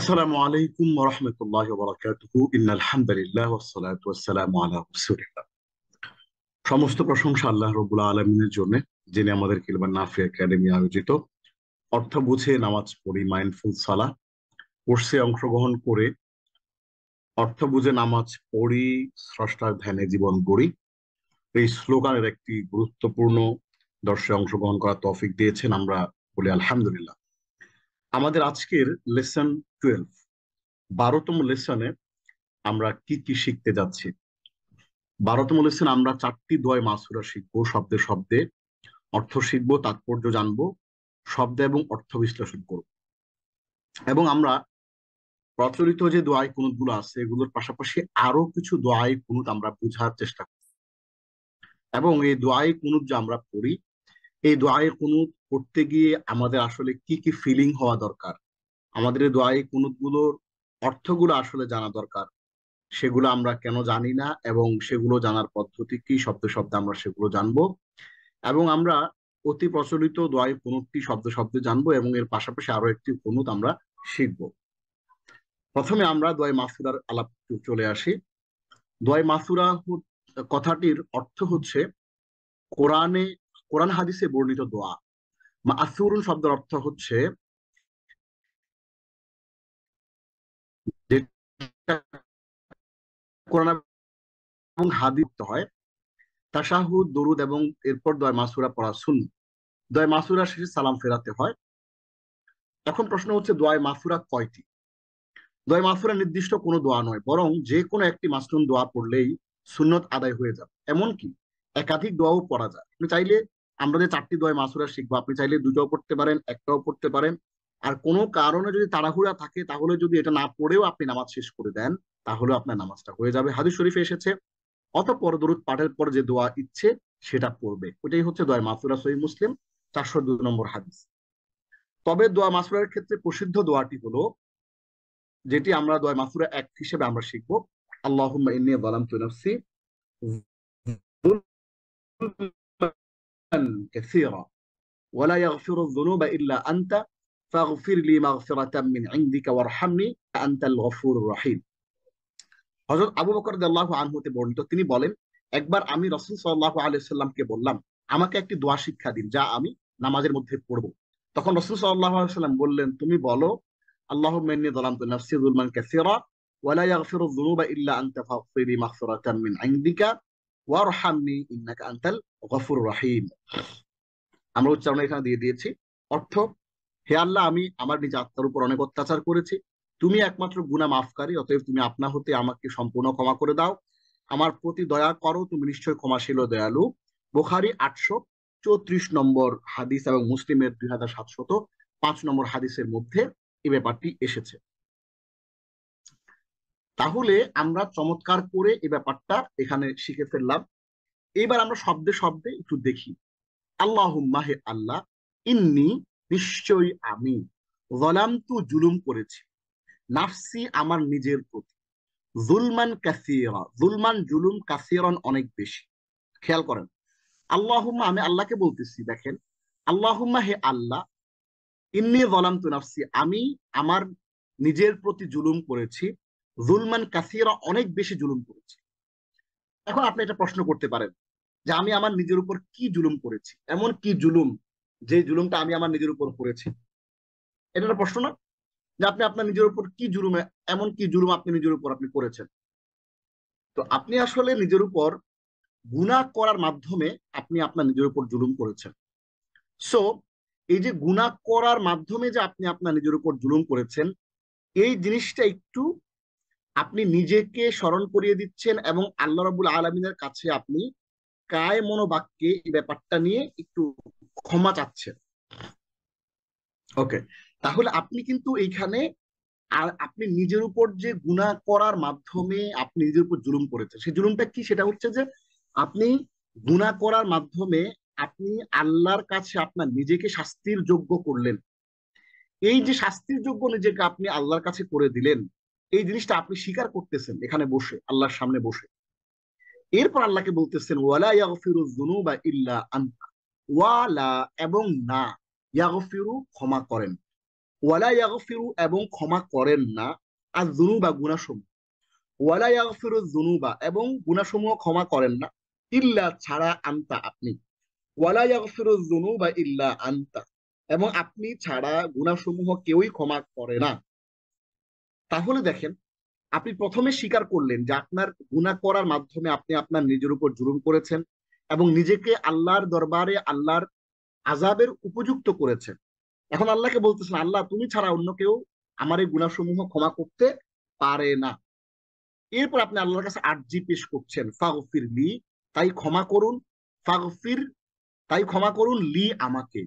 আসসালামু আলাইকুম ওয়া রাহমাতুল্লাহি ওয়া বারাকাতুহু ইন্নাল হামদুলিল্লাহ ওয়াস সালাতু ওয়াস সালামু আলা রাসূলিল্লাহ। সমস্ত প্রশংসা আল্লাহ রাব্বুল আলামিনের জন্য, যিনি আমাদের কিলমান নাফি একাডেমি আয়োজিত অর্থ বুঝে নামাজ পড়ি মাইন্ডফুল সালাহ কোর্সে অংশগ্রহণ করে অর্থ বুঝে নামাজ পড়ি, স্রষ্টার ধ্যানে জীবন গড়ি, এই স্লোগানের একটি গুরুত্বপূর্ণ দর্শে অংশগ্রহণ করার তৌফিক দিয়েছেন। আমরা বলি আলহামদুলিল্লাহ। আমাদের আজকের লেসন 12, 12তম লেসনে আমরা কি কি শিখতে যাচ্ছি। 12তম লেসন আমরা 4টি দোয়া মাসুরা শিখবো, শব্দে শব্দে অর্থ শিখবো, তাৎপর্য জানবো, শব্দ এবং অর্থ বিশ্লেষণ করব। এবং আমরা প্রচলিত যে দোয়াই কুনুত গুলো আছে এগুলোর পাশাপাশি আরো কিছু দোয়াই কুনুত আমরা বোঝার চেষ্টা করি। এবং এই দোয়াই কুনুত যে আমরা পড়ি, এই দোয়াই কুনুত করতে গিয়ে আমাদের আসলে কি কি ফিলিং হওয়া দরকার, আমাদের এই দোয়াই কুনুত গুলোর অর্থগুলো আসলে জানা দরকার, সেগুলো আমরা কেন জানি না এবং সেগুলো জানার পদ্ধতি কি, শব্দে শব্দে আমরা সেগুলো জানবো। এবং আমরা অতি প্রচলিত দোয়াই কুনুতটি শব্দে শব্দে জানবো এবং এর পাশাপাশি আরো একটি কুনুত আমরা শিখবো। প্রথমে আমরা দোয়াই মাসুরার আলাপ চলে আসি। দোয়াই মাসুরা কথাটির অর্থ হচ্ছে কোরআনে, কোরআন হাদিসে বর্ণিত দোয়া। মাসুরুন শব্দের অর্থ হচ্ছে যেটা কোরআন এবং হাদিস হয়। তাশাহুদ, দরুদ এবং এরপর দোয়া মাসুরা পড়া সুন্নাত। দোয়া মাসুরা শেষে সালাম ফেরাতে হয়। এখন প্রশ্ন হচ্ছে দোয়া মাসুরা কয়টি? দোয়া মাসুরা নির্দিষ্ট কোনো দোয়া নয়, বরং যে কোনো একটি মাসনুন দোয়া পড়লেই সুন্নত আদায় হয়ে যাবে। এমনকি একাধিক দোয়াও পড়া যায়। আপনি চাইলে, আমরা যে 4টি দোয়া মাসুরা শিখবো, আপনি চাইলে 2টাও পড়তে পারেন, একটাও পড়তে পারেন। আর কোনো কারণে যদি তাড়াহুড়া থাকে তাহলে যদি এটা না পড়েও আপনি নামাজ শেষ করে দেন তাহলে আপনার নামাজটা হয়ে যাবে। হাদিস শরীফে এসেছে অতঃপর দরুদ পাঠের পর যে দোয়া ইচ্ছে সেটা পড়বে, ওইটাই হচ্ছে দোয়া মাসুরা। সহিহ মুসলিম 402 নম্বর হাদিস। তবে দোয়া মাসুরার ক্ষেত্রে প্রসিদ্ধ দোয়াটি হলো, যেটি আমরা দোয়া মাসুরা 1 হিসেবে আমরা শিখবো, আল্লাহুম্মা ইন্নী যালামতু নাফসি যুলমান কাসীরা ওয়া লা ইয়াগফিরু যুনুবা ইল্লা আনতা ফাগফির লি মাগফিরাতাম মিন ইনদিকা ওয়ারহামনি আনতাল গফুরুর রহিম। হযরত আবু বকর রাদিয়াল্লাহু আনহু হতে বর্ণিত, তিনি বলেন, একবার আমি রাসূল সাল্লাল্লাহু আলাইহি সাল্লামকে বললাম, আমাকে একটি দোয়া শিক্ষা দিন যা আমি নামাজের মধ্যে পড়ব। তখন রাসূল সাল্লাল্লাহু আলাইহি সাল্লাম বললেন, তুমি বলো, আল্লাহুম্মা ইন্নী যালামতু নাফসি যুলমান কাসীরা ওয়া লা ইয়াগফিরু যুনুবা ইল্লা আনতা ফাগফির লি মাগফিরাতাম মিন ইনদিকা ওয়ারহামনি ইন্নাকা আনতাল গফুরুর রহিম। আমরা উচ্চারণ এখানে দিয়ে দিয়েছি। অর্থ, হে আল্লাহ, আমি আমার নিজ আত্মার উপর অনেক অত্যাচার করেছি, তুমি একমাত্র গুনাহ মাফকারী, অতএব তুমি আপনা হতে আমাকে সম্পূর্ণ ক্ষমা করে দাও, আমার প্রতি দয়া করো, তুমি নিশ্চয় ক্ষমাশীল ও দয়ালু। বুখারী 834 নম্বর হাদিস এবং মুসলিমের 2705 নম্বর হাদিসের মধ্যে এই ব্যাপারটি এসেছে। তাহলে আমরা চমৎকার করে এই ব্যাপারটা এখানে শিখে ফেললাম। এইবার আমরা শব্দে শব্দে একটু দেখি। আল্লাহুম্মা, হে আল্লাহ, ইন্নি নিশ্চয়ই আমি, যালামতু জুলুম করেছি, নাফসি আমার নিজের প্রতি, জুলমান কাসীরা, জুলমান জুলুম, কাসীরান অনেক বেশি। খেয়াল করেন, আল্লাহুম্মা আমি আল্লাহকে বলতেছি, দেখেন, আল্লাহুম্মা হে আল্লাহ, ইন্নী যালামতু নাফসি আমি আমার নিজের প্রতি জুলুম করেছি, জুলমান কাসীরা অনেক বেশি জুলুম করেছি। এখন আপনি এটা প্রশ্ন করতে পারেন যে আমি আমার নিজের উপর কি জুলুম করেছি, এমন কি জুলুম যে জুলুমটা আমি আমার নিজের উপর করেছি? এটা একটা প্রশ্ন না, যে আপনি আপনার নিজের উপর কি জুলুমে, এমন কি জুলুম আপনি নিজের উপর আপনি করেছেন? তো আপনি আসলে নিজের উপর গুনাহ করার মাধ্যমে আপনি আপনার নিজের উপর জুলুম করেছেন। সো এই যে গুনাহ করার মাধ্যমে যে আপনি আপনার নিজের উপর জুলুম করেছেন, এই জিনিসটা একটু আপনি নিজেকে স্মরণ করিয়ে দিচ্ছেন এবং আল্লাহ রাব্বুল আলামিনের কাছে আপনি কায় মনোবাক্যে এই ব্যাপারটা নিয়ে একটু ক্ষমা চাচ্ছেন। ওকে, তাহলে আপনি কিন্তু এইখানে, আর আপনি নিজের উপর যে গুনাহ করার মাধ্যমে আপনি নিজের উপর জুলুম করেছেন, সেই জুলুমটা কি? সেটা হচ্ছে যে আপনি গুনাহ করার মাধ্যমে আপনি আল্লাহর কাছে আপনার নিজেকে শাস্তির যোগ্য করলেন। এই যে শাস্তির যোগ্য নিজেকে আপনি আল্লাহর কাছে করে দিলেন, এই জিনিসটা আপনি স্বীকার করতেছেন এখানে বসে, আল্লাহর সামনে বসে। এরপর আল্লাহকে বলতেছেন, ওয়ালা ইয়াগফিরু যুনুবা ইল্লা আনতা, ওয়ালা এবং না, ইয়াগফিরু ক্ষমা করেন, ওয়ালা ইয়াগফিরু এবং ক্ষমা করেন না, আর যুনুবা গুনাহসমূহ, ওয়ালা ইয়াগফিরু যুনুবা এবং গুনাহসমূহ ক্ষমা করেন না, ইল্লা ছাড়া আনতা আপনি, ওয়ালা ইয়াগফিরু যুনুবা ইল্লা আনতা এবং আপনি ছাড়া গুনাহসমূহ কেউই ক্ষমা করে না। তাহলে দেখেন, আপনি প্রথমে স্বীকার করলেন যে আপনার গুনাহ করার মাধ্যমে আপনি আপনার নিজের উপর জুলুম করেছেন এবং নিজেকে আল্লাহর দরবারে আল্লাহর আযাবের উপযুক্ত করেছেন। এখন আল্লাহকে বলতেছেন, আল্লাহ তুমি ছাড়া অন্য কেউ আমার এই গুনাহসমূহ ক্ষমা করতে পারে না। এরপর আপনি আল্লাহর কাছে আরজি পেশ করছেন, ফাগফির লি, তাই ক্ষমা করুন, ফাগফির, তাই ক্ষমা করুন, লি আমাকে,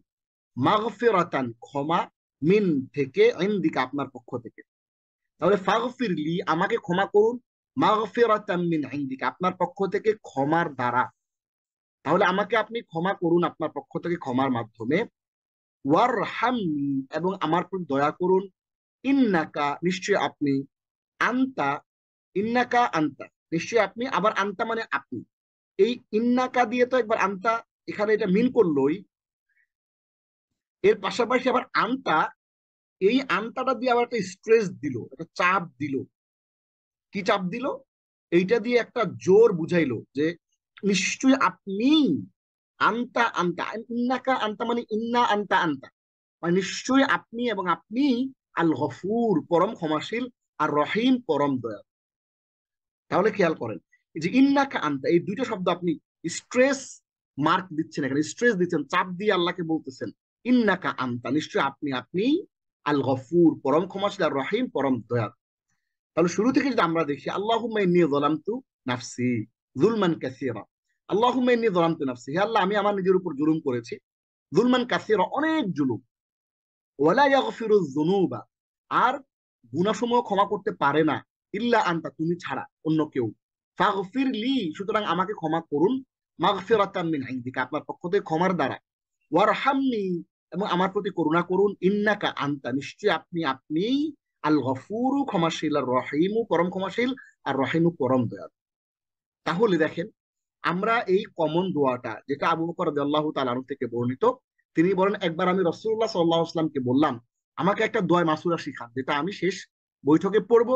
মাগফিরাতান ক্ষমা, মিন থেকে, ইনদিকা আপনার পক্ষ থেকে। তাহলে ফাগফির লি আমাকে ক্ষমা করুন, মাগফিরাতাম মিন ইনদিকা আপনার পক্ষ থেকে ক্ষমার দ্বারা। তাহলে আমাকে আপনি ক্ষমা করুন আপনার পক্ষ থেকে ক্ষমার মাধ্যমে, ওয়ারহামনি এবং আমার প্রতি দয়া করুন, ইন্নাকা নিশ্চয় আপনি, আন্তা, ইন্নাকা আন্তা নিশ্চয় আপনি, আবার আন্তা মানে আপনি, এই ইন্নাকা দিয়ে তো একবার আন্তা এখানে এটা মিন করলোই, এর পাশাপাশি আবার আন্তা, এই আন্তাটা দিয়ে আবার একটা স্ট্রেস দিল, একটা চাপ দিল। কি চাপ দিল? এইটা দিয়ে একটা জোর বুঝাইলো যে নিশ্চয়ই আপনি, আন্তা আন্তা, ইন্নাকা আন্তা মানে ইন্না আন্তা আন্তা, মানে নিশ্চয়ই আপনি এবং আপনি, আল গফুর পরম ক্ষমাশীল, আর রহিম পরম দয়া। তাহলে খেয়াল করেন, এই যে ইন্নাকা আন্তা, এই দুইটা শব্দ আপনি স্ট্রেস মার্ক দিচ্ছেন, এখানে স্ট্রেস দিচ্ছেন, চাপ দিয়ে আল্লাহকে বলতেছেন ইন্নাকা আন্তা নিশ্চয় আপনি, আপনি আল গফুর পরম ক্ষমাশীল, আর রহিম পরম দয়া। তাহলে শুরু থেকে যদি আমরা দেখি, আল্লাহুম্মা ইন্নী যালামতু নাফসি যুলমান কাসীরা, আল্লাহুম্মা ইন্নী যালামতু নাফসি, হে আল্লাহ আমি আমার নিজের উপর জুলুম করেছি, যুলমান কাসীরা অনেক জুলুম, ওয়ালা ইয়াগফিরু যুনুবা আর গুনাহসমূহ ক্ষমা করতে পারে না, ইল্লা আনতা তুমি ছাড়া অন্য কেউ, ফাগফির লি সুতরাং আমাকে ক্ষমা করুন, মাগফিরাতাম মিন ইনদিকা আপনার পক্ষ থেকে ক্ষমার দ্বারা, ওয়ারহামনি এবং আমার প্রতি করুণা করুন, ইন্নাকা আনতা নিশ্চয় আপনি, আপনি আল গফুরু ক্ষমাশীল, আর রহিমু পরম ক্ষমাশীল, আর রহিমু পরম দয়ালু। তাহলে দেখেন, আমরা এই কমন দোয়াটা যেটা আবু বকর রাদিয়াল্লাহু তাআলা আনহু থেকে বর্ণিত, তিনি বলেন একবার আমি রাসূলুল্লাহ সাল্লাল্লাহু আলাইহি ওয়াসাল্লামকে বললাম আমাকে একটা দোয়া মাসুরা শিখান যেটা আমি শেষ বৈঠকে পড়ব,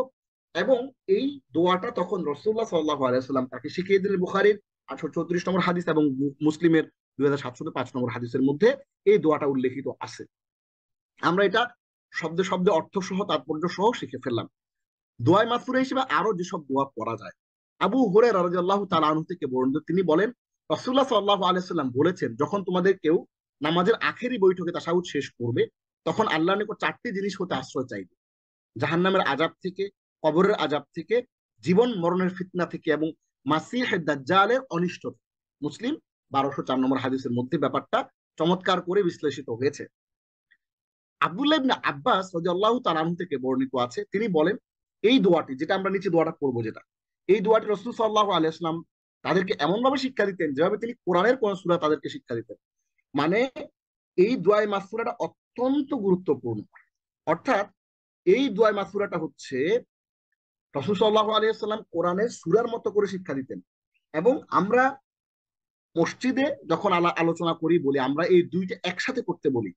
এবং এই দোয়াটা তখন রাসূলুল্লাহ সাল্লাল্লাহু আলাইহি ওয়াসাল্লাম তাকে শিখিয়ে দিলেন। বুখারীর 834 নম্বর হাদিস এবং মুসলিমের 2705 নম্বর হাদিসের মধ্যে এই দোয়াটা উল্লেখিত আছে। আমরা এটা শব্দে শব্দে অর্থ সহ তাৎপর্য সহ শিখে ফেললাম। দোয়া মাসুরা হিসেবে আরো যেসব দোয়া পড়া যায়, আবু হুরায়রা রাদিয়াল্লাহু তাআলা আনহু থেকে বর্ণিত, তিনি বলেন রাসূলুল্লাহ সাল্লাল্লাহু আলাইহি ওয়াসাল্লাম বলেছেন, যখন তোমাদের কেউ নামাজের আখেরি বৈঠকে তাশাহুদ শেষ করবে, তখন আল্লাহর নিকট চারটি জিনিস হতে আশ্রয় চাইবে, জাহান্নামের আযাব থেকে, কবরের আযাব থেকে, জীবন মরণের ফিতনা থেকে, এবং মাসিহ দাজ্জালের অনিষ্ট। মুসলিম 1204 নম্বর হাদিসের মধ্যে ব্যাপারটা চমৎকার করে বিশ্লেষিত হয়েছে। আব্দুল্লাহ ইবনে আব্বাস রাদিয়াল্লাহু তাআলা আনহু থেকে বর্ণিত আছে, তিনি বলেন এই দোয়াটি যেটা আমরা নিচে দোয়াটা পড়বো, যেটা এই দোয়াটি রাসূল সাল্লাল্লাহু আলাইহি ওয়াসাল্লাম তাদেরকে এমন ভাবে শিক্ষা দিতেন যেভাবে তিনি কোরআনের কোন সূরা তাদেরকে শিক্ষা দিতেন। মানে এই দোয়া মাসুরাটা অত্যন্ত গুরুত্বপূর্ণ। অর্থাৎ এই দোয়া মাসুরাটা হচ্ছে রাসূল সাল্লাল্লাহু আলাইহি ওয়াসাল্লাম কোরআনের সূরার মতো করে শিক্ষা দিতেন। এবং আমরা মসজিদে যখন আলোচনা করি বলি, আমরা এই দুইটা একসাথে করতে বলি।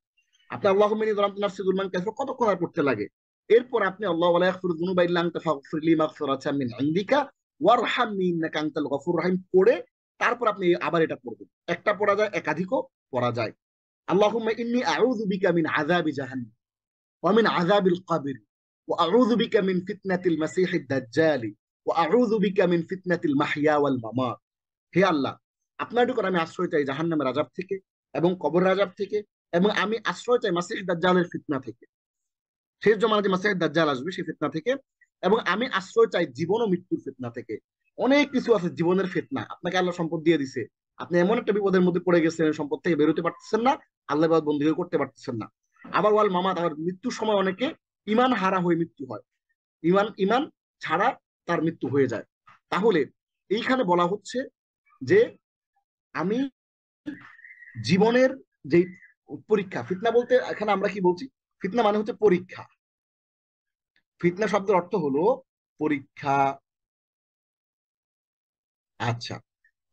আপনি আল্লাহুম্মা ইন্নী যালামতু নাফসি যুলমান কাসীরা কতক্ষণ আর পড়তে লাগে, এরপর আপনি আল্লাহু ওয়া লা ইয়াগফিরু যুনুবা ইল্লা আনতা ফাগফিরলি মাগফিরাতাম মিন ইনদিকা ওয়ারহামনি ইন্নাকা আনতাল গফুরুর রহিম পড়ে তারপর আপনি আবার এটা পড়বেন। একটা পড়া যায়, একাধিকও পড়া যায়। আল্লাহুম্মা ইন্নী আউযু বিকা মিন আযাবি জাহান্নাম ওয়া মিন আযাবিল কবর ওয়া আউযু বিকা মিন ফিতনাতিল মাসীহিদ দাজ্জাল ওয়া আউযু বিকা মিন ফিতনাতিল মাহইয়া ওয়াল মামাত। হে আল্লাহ, আপনার নিকট আমি আশ্রয় চাই জাহান্নামের আযাব থেকে এবং কবরের আযাব থেকে, এবং আমি আশ্রয় চাই মাসীহ দাজ্জালের ফিতনা থেকে, শেষ জমানায় যে মাসীহ দাজ্জাল আসবে সেই ফিতনা থেকে, এবং আমি আশ্রয় চাই জীবন ও মৃত্যুর ফিতনা থেকে। অনেক কিছু আছে জীবনের ফিতনা, আপনাকে আল্লাহ সম্পদ দিয়ে দিছে, আপনি এমন একটা বিপদের মধ্যে পড়ে গেছেন, সম্পদ থেকে বেরোতে পারতেছেন না, আল্লাহ বন্দী করতে পারতেছেন না। আবার ওয়াল মামাত, আবার মৃত্যুর সময় অনেকে ইমান হারা হয়ে মৃত্যু হয়, ইমান ছাড়া তার মৃত্যু হয়ে যায়। তাহলে এইখানে বলা হচ্ছে যে আমি জীবনের যে পরীক্ষা, ফিতনা বলতে এখানে আমরা কি বলছি, ফিতনা মানে হচ্ছে পরীক্ষা, ফিতনা শব্দের অর্থ হলো পরীক্ষা। আচ্ছা,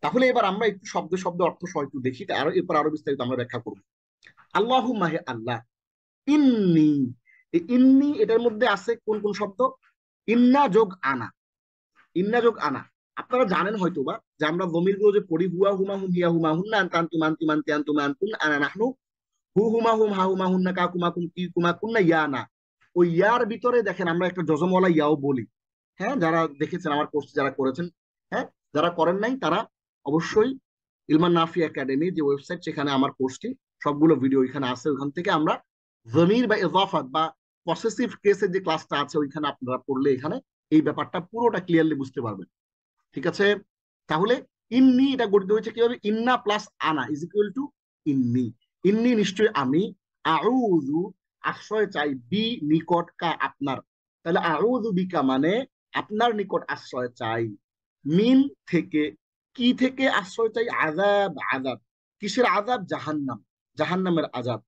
তাহলে এবার আমরা একটু শব্দ শব্দ অর্থ সহ একটু দেখি, এরপর আরো বিস্তারিত আমরা ব্যাখ্যা করব। আল্লাহুম্মা হে আল্লাহ, ইন্নী এই ইন্নি এটার মধ্যে আছে কোন কোন শব্দ? ইন্না যোগ আনা, ইন্না যোগ আনা। আপনারা জানেন হয়তো বা যে আমরা জমির গুলো যে পড়ি, হুয়া হুমা হুম হিয়া হুমা হুন্না আনতুম আনতুম আনতি আনতুম আনতুন আনা নাহনু, হু হুমা হুম হা হুমা হুন্না কা কুমা কুম কি কুমা কুন্না ইয়া না। ওই ইয়ার ভিতরে দেখেন আমরা একটা যজমওয়ালা ইয়াও বলি। হ্যাঁ, যারা দেখেছেন আমার কোর্স যারা করেছেন, হ্যাঁ, যারা করেন নাই তারা অবশ্যই ইলমান নাফি একাডেমি যে ওয়েবসাইট, সেখানে আমার কোর্সটি সবগুলো ভিডিও এখানে আছে, ওইখান থেকে আমরা জমির বা ইজাফাত বা পসেসিভ কেসের যে ক্লাসটা আছে ওইখানে আপনারা পড়লে এখানে এই ব্যাপারটা পুরোটা ক্লিয়ারলি বুঝতে পারবেন। ঠিক আছে? তাহলে ইন্নি এটা গঠিত হয়েছে কিভাবে? ইন্না প্লাস আনা ইজ ইকুয়াল টু ইন্নি। ইন্নি নিশ্চয় আমি, আউযু আশ্রয় চাই, বি নিকট, কা আপনার। তাহলে আউযু বিকা মানে আপনার নিকট আশ্রয় চাই, মিন থেকে, কি থেকে আশ্রয় চাই? আযাব, আযাব। কিসের আযাব? জাহান্নাম, জাহান্নামের আযাব।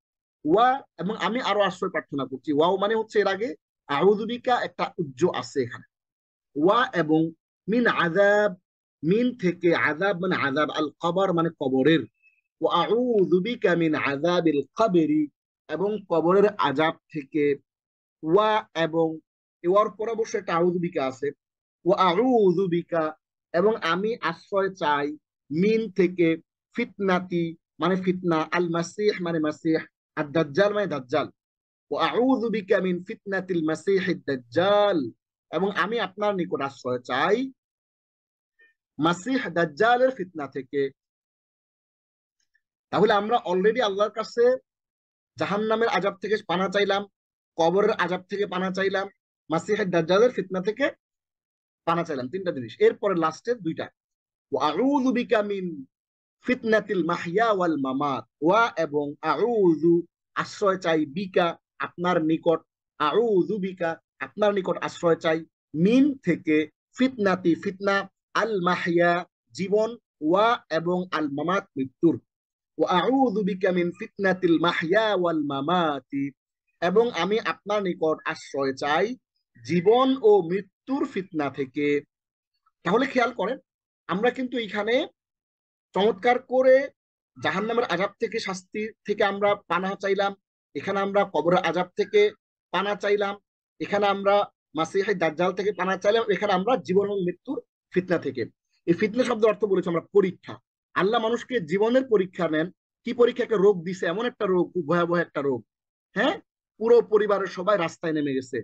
ওয়া, এবং আমি আরো আশ্রয় প্রার্থনা করছি। ওয়াও মানে হচ্ছে এর আগে আউযু বিকা একটা উজ্জ আছে এখানে। ওয়া এবং মিন আযাব, মিন থেকে, আযাব মানে আযাব, আল কবর মানে কবরের। ওয়া আউযু বিকা মিন আযাবিল কবরি, এবং কবরের আযাব থেকে। ওয়া এবং, ওয়ার পর অবশ্যই একটা আউযু বিকা আছে। ওয়া আউযু বিকা, এবং আমি আশ্রয় চাই, মিন থেকে, ফিতনাতি মানে ফিতনা, আল মাসিহ মানে মাসিহ, আর দাজ্জাল মানে দাজ্জাল। ওয়া আউযু বিকা মিন ফিতনাতিল মাসিহিদ দাজ্জাল, এবং আমি আপনার নিকট আশ্রয় চাই মাসিহ দাজ্জালের ফিতনা থেকে। তাহলে আমরা অলরেডি আল্লাহর কাছে জাহান্নামের আযাব থেকে পানা চাইলাম, কবরের আযাব থেকে পানা চাইলাম, মাসিহ দাজ্জালের ফিতনা থেকে পানা চাইলাম, তিনটা জিনিস। এরপরে লাস্টের দুইটা, ওয়া আউযু বিকা মিন ফিতনাতিল মাহইয়া ওয়াল মামাত। ওয়া এবং আউযু আশ্রয় চাই, বিকা আপনার নিকট, আউযু বিকা আপনার নিকট আশ্রয় চাই, মিন থেকে, ফিতনাতি ফিতনা, আল মাহইয়া জীবন, ওয়া এবং আল মামাত মৃত্যুর। ওয়া আউযু বিকা মিন ফিতনাতিল মাহইয়া ওয়াল মামাতি, এবং আমি আপনার নিকট আশ্রয় চাই জীবন ও মৃত্যুর ফিতনা থেকে। তাহলে খেয়াল করেন, আমরা কিন্তু এখানে চমৎকার করে জাহান্নামের আযাব থেকে, শাস্তি থেকে আমরা পানাহ চাইলাম, এখানে আমরা কবরের আযাব থেকে পানাহ চাইলাম, এখানে আমরা মাসিহ দাজ্জাল থেকে পানাহ চাইলাম, এখানে আমরা জীবন এবং মৃত্যুর ফিতনা থেকে। এই ফিতনা শব্দের অর্থ বলেছি আমরা পরীক্ষা। আল্লাহ মানুষকে জীবনের পরীক্ষা নেন। কি পরীক্ষা? একটা রোগ দিছে, এমন একটা রোগ, খুব ভয়াবহ একটা রোগ। হ্যাঁ, পুরো পরিবারের সবাই রাস্তায় নেমে গেছে।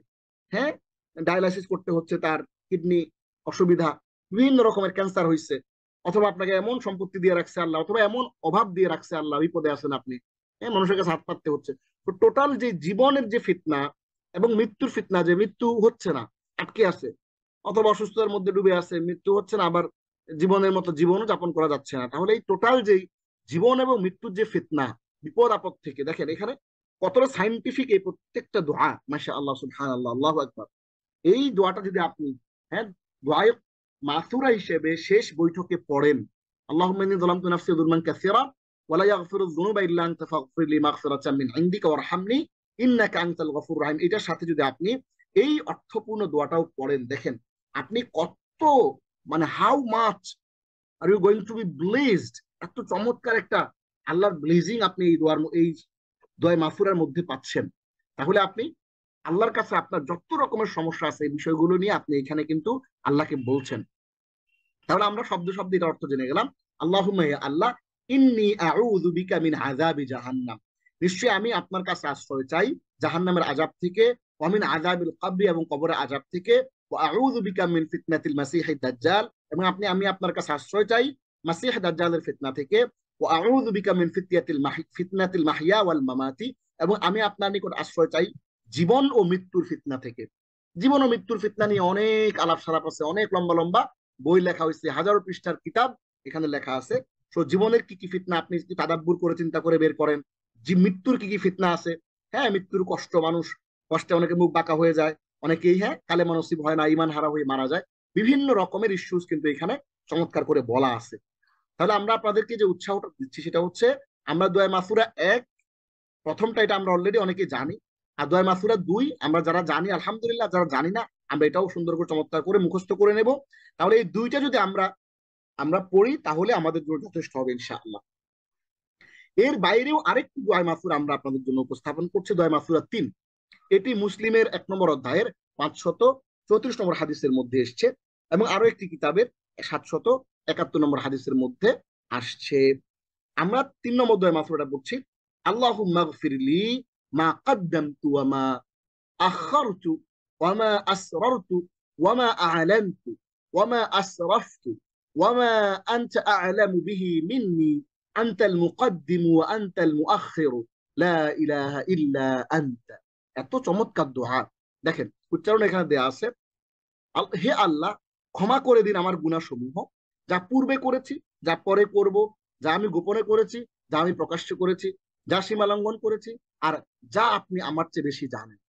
হ্যাঁ, ডায়ালাইসিস করতে হচ্ছে, তার কিডনি অসুবিধা, বিভিন্ন রকমের ক্যান্সার হয়েছে, অথবা আপনাকে এমন সম্পত্তি দিয়ে রাখছে আল্লাহ, অথবা এমন অভাব দিয়ে রাখছে আল্লাহ, বিপদে আছেন আপনি, হ্যাঁ, মানুষের কাছে হাত পাততে হচ্ছে। তো টোটাল যে জীবনের যে ফিতনা এবং মৃত্যুর ফিতনা, যে মৃত্যু হচ্ছে না, আটকে আছে, অথবা অসুস্থতার মধ্যে ডুবে আছে, মৃত্যু হচ্ছে না, আবার জীবনের মতো জীবনও যাপন করা যাচ্ছে না। তাহলে এই টোটাল যে জীবন এবং মৃত্যুর যে ফিতনা, বিপদ আপদ থেকে, দেখেন এখানে কতটা সাইন্টিফিক এই প্রত্যেকটা দোয়া, মাশাআল্লাহ, সুবহানাল্লাহ, আল্লাহু আকবার। এই দোয়াটা যদি আপনি, হ্যাঁ, দোয়ায়ে মাসুরা হিসেবে শেষ বৈঠকে পড়েন, আল্লাহুম্মা ইন্নী যালামতু নাফসি যুলমান কাসীরা ওয়া লা ইয়াগফিরুয যুনুবা ইল্লা আনতা ফাগফির লি মাগফিরাতাম মিন ইনদিকা ওয়ারহামনি ইন্নাকা আনতাল গফুরুর রাহিম, এটার সাথে যদি আপনি এই অর্থপূর্ণ দোয়াটাও পড়েন, দেখেন আপনি কত, মানে how much are you going to be blessed. এত চমৎকার একটা আল্লাহর ব্লেজিং আপনি এই দোয়ার, এই দোয়া মাসুরার মধ্যে পাচ্ছেন। তাহলে আপনি আল্লাহর কাছে আপনার যত রকমের সমস্যা আছে এই বিষয়গুলো নিয়ে আপনি এখানে কিন্তু আল্লাহকে বলছেন। তাহলে আমরা শব্দ শব্দ এটা অর্থ জেনে গেলাম। আল্লাহুম্মা ইয়া আল্লাহ, ইন্নী আউযু বিকা মিন আযাবি জাহান্নাম, নিশ্চয়ই আমি আপনার কাছে আশ্রয় চাই জাহান্নামের আযাব থেকে, ওয়া মিন আযাবিল কবরি এবং কবরের আযাব থেকে, ওয়া আউযু বিকা মিন ফিতনাতিল মাসিহিদ দাজ্জাল, এবং আমি আপনার কাছে আশ্রয় চাই মাসিহ দাজ্জালের ফিতনা থেকে, ওয়া আউযু বিকা মিন ফিতনাতিল মাহইয়া ওয়াল মামাতি, এবং আমি আপনার নিকট আশ্রয় চাই জীবন ও মৃত্যুর ফিতনা থেকে। জীবন ও মৃত্যুর ফিতনা নিয়ে অনেক আলাপ সালাপ আছে, অনেক লম্বা লম্বা বই লেখা হয়েছে, হাজারো পৃষ্ঠার কিতাব এখানে লেখা আছে। তো জীবনের কি কি ফিতনা আপনি যদি তাদাব্বুর করে চিন্তা করে বের করেন, যে মৃত্যুর কি কি ফিতনা আছে। হ্যাঁ, মৃত্যুর কষ্ট, মানুষ কষ্টে অনেকে মুখ বাঁকা হয়ে যায়, অনেকেই হ্যাঁ কালেমা নসিব হয় না, ইমান হারা হয়ে মারা যায়। বিভিন্ন রকমের ইস্যুস কিন্তু এখানে চমৎকার করে বলা আছে। তাহলে আমরা আপনাদেরকে যে উৎসাহটা দিচ্ছি সেটা হচ্ছে, আমরা দোয়া মাসুরা 1 প্রথমটা এটা আমরা অলরেডি অনেকে জানি, আর দোয়া মাসুরা 2 আমরা যারা জানি আলহামদুলিল্লাহ, যারা জানি না আমরা এটাও সুন্দর করে চমৎকার করে মুখস্থ করে নেব। তাহলে এই দুইটা যদি আমরা আমরা পড়ি তাহলে আমাদের জন্য যথেষ্ট হবে ইনশাআল্লাহ। এর বাইরেও আরেকটি দোয়া মাসুরা আমরা আপনাদের জন্য উপস্থাপন করছি, দোয়া মাসুরা 3। এটি মুসলিমের 1 নম্বর অধ্যায়ের 534 নম্বর হাদিসের মধ্যে এসছে, এবং আরো একটি কিতাবের 771 নম্বর হাদিসের মধ্যে আসছে। আমরা 3 নম্বর দোয়া মাসুরাটা পড়ছি, আল্লাহুম্মা গফিরলি মা কদ্দামতু ওয়া মা আখারতু ওয়া মা আসরারতু ওয়া মা আ'লানতু ওয়া মা আসরাফতু ওয়া মা আনতা আ'লামু বিহি মিন্নি আনতাল মুকদ্দিমু ওয়া আনতাল মুআখিরু লা ইলাহা ইল্লা আনতা। এত চমৎকার দোয়া, দেখেন উচ্চারণ এখানে দেয়া আছে, হে আল্লাহ ক্ষমা করে দিন আমার গুনাহসমূহ, যা পূর্বে করেছি, যা পরে করব, যা আমি গোপনে করেছি, যা আমি প্রকাশ্য করেছি, যা সীমা লঙ্ঘন করেছি, আর যা আপনি আমার চেয়ে বেশি জানেন।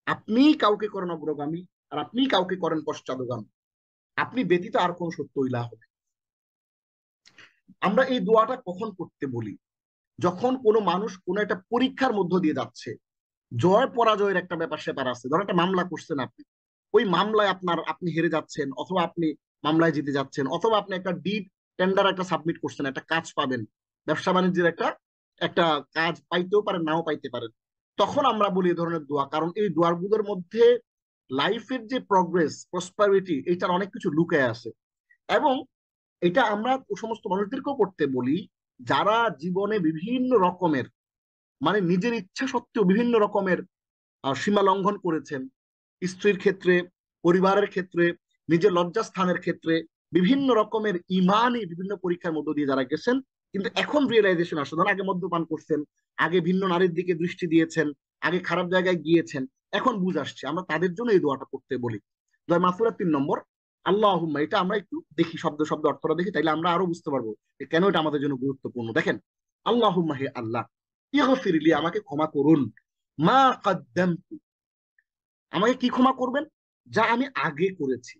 আপনি কাউকে করেন অগ্রগামী, আর আপনি কাউকে করেন পশ্চাদগামী, আপনি ব্যতীত আর কোন সত্য ইলাহ নেই। আমরা এই দোয়াটা কখন করতে বলি? যখন কোনো মানুষ কোনো একটা পরীক্ষার মধ্য দিয়ে যাচ্ছে, জয় পরাজয়ের একটা ব্যাপার স্যাপার আছে। ধরো একটা মামলা করছেন আপনি, ওই মামলায় আপনি হেরে যাচ্ছেন, অথবা আপনি মামলায় জিতে যাচ্ছেন, অথবা আপনি একটা ডিড টেন্ডার একটা সাবমিট করছেন, একটা কাজ পাবেন, ব্যবসা বাণিজ্যের একটা একটা কাজ পাইতেও পারেন, নাও পাইতে পারেন। তখন আমরা বলি এই ধরনের দোয়া, কারণ এই দোয়াগুলোর মধ্যে লাইফের যে প্রগ্রেস, প্রসপারিটি, এটার অনেক কিছু লুকায় আছে। এবং এটা আমরা ও সমস্ত মানুষদেরকেও করতে বলি যারা জীবনে বিভিন্ন রকমের, মানে নিজের ইচ্ছা সত্ত্বেও বিভিন্ন রকমের সীমা লঙ্ঘন করেছেন, স্ত্রীর ক্ষেত্রে, পরিবারের ক্ষেত্রে, নিজের লজ্জাস্থানের ক্ষেত্রে, বিভিন্ন রকমের ইমানই বিভিন্ন পরীক্ষার মধ্য দিয়ে যারা গেছেন, কিন্তু এখন রিয়েলাইজেশন আসে, ধরুন আগে মদ্যপান করছেন, আগে ভিন্ন নারীর দিকে দৃষ্টি দিয়েছেন, আগে খারাপ জায়গায় গিয়েছেন, এখন বুঝ আসছে, আমরা তাদের জন্য এই দোয়াটা করতে বলি। দোয়া মাসুরা 3 নম্বর, আল্লাহুম্মা। এটা আমরা একটু দেখি, শব্দ শব্দ অর্থটা দেখি, তাইলে আমরা আরো বুঝতে পারবো কেন এটা আমাদের জন্য গুরুত্বপূর্ণ। দেখেন, আল্লাহুম্মা, হে আল্লাহ, ইগফিরলি, আমাকে ক্ষমা করুন, মা কদ্দামতু, আমাকে কি ক্ষমা করবেন? যা আমি আগে করেছি।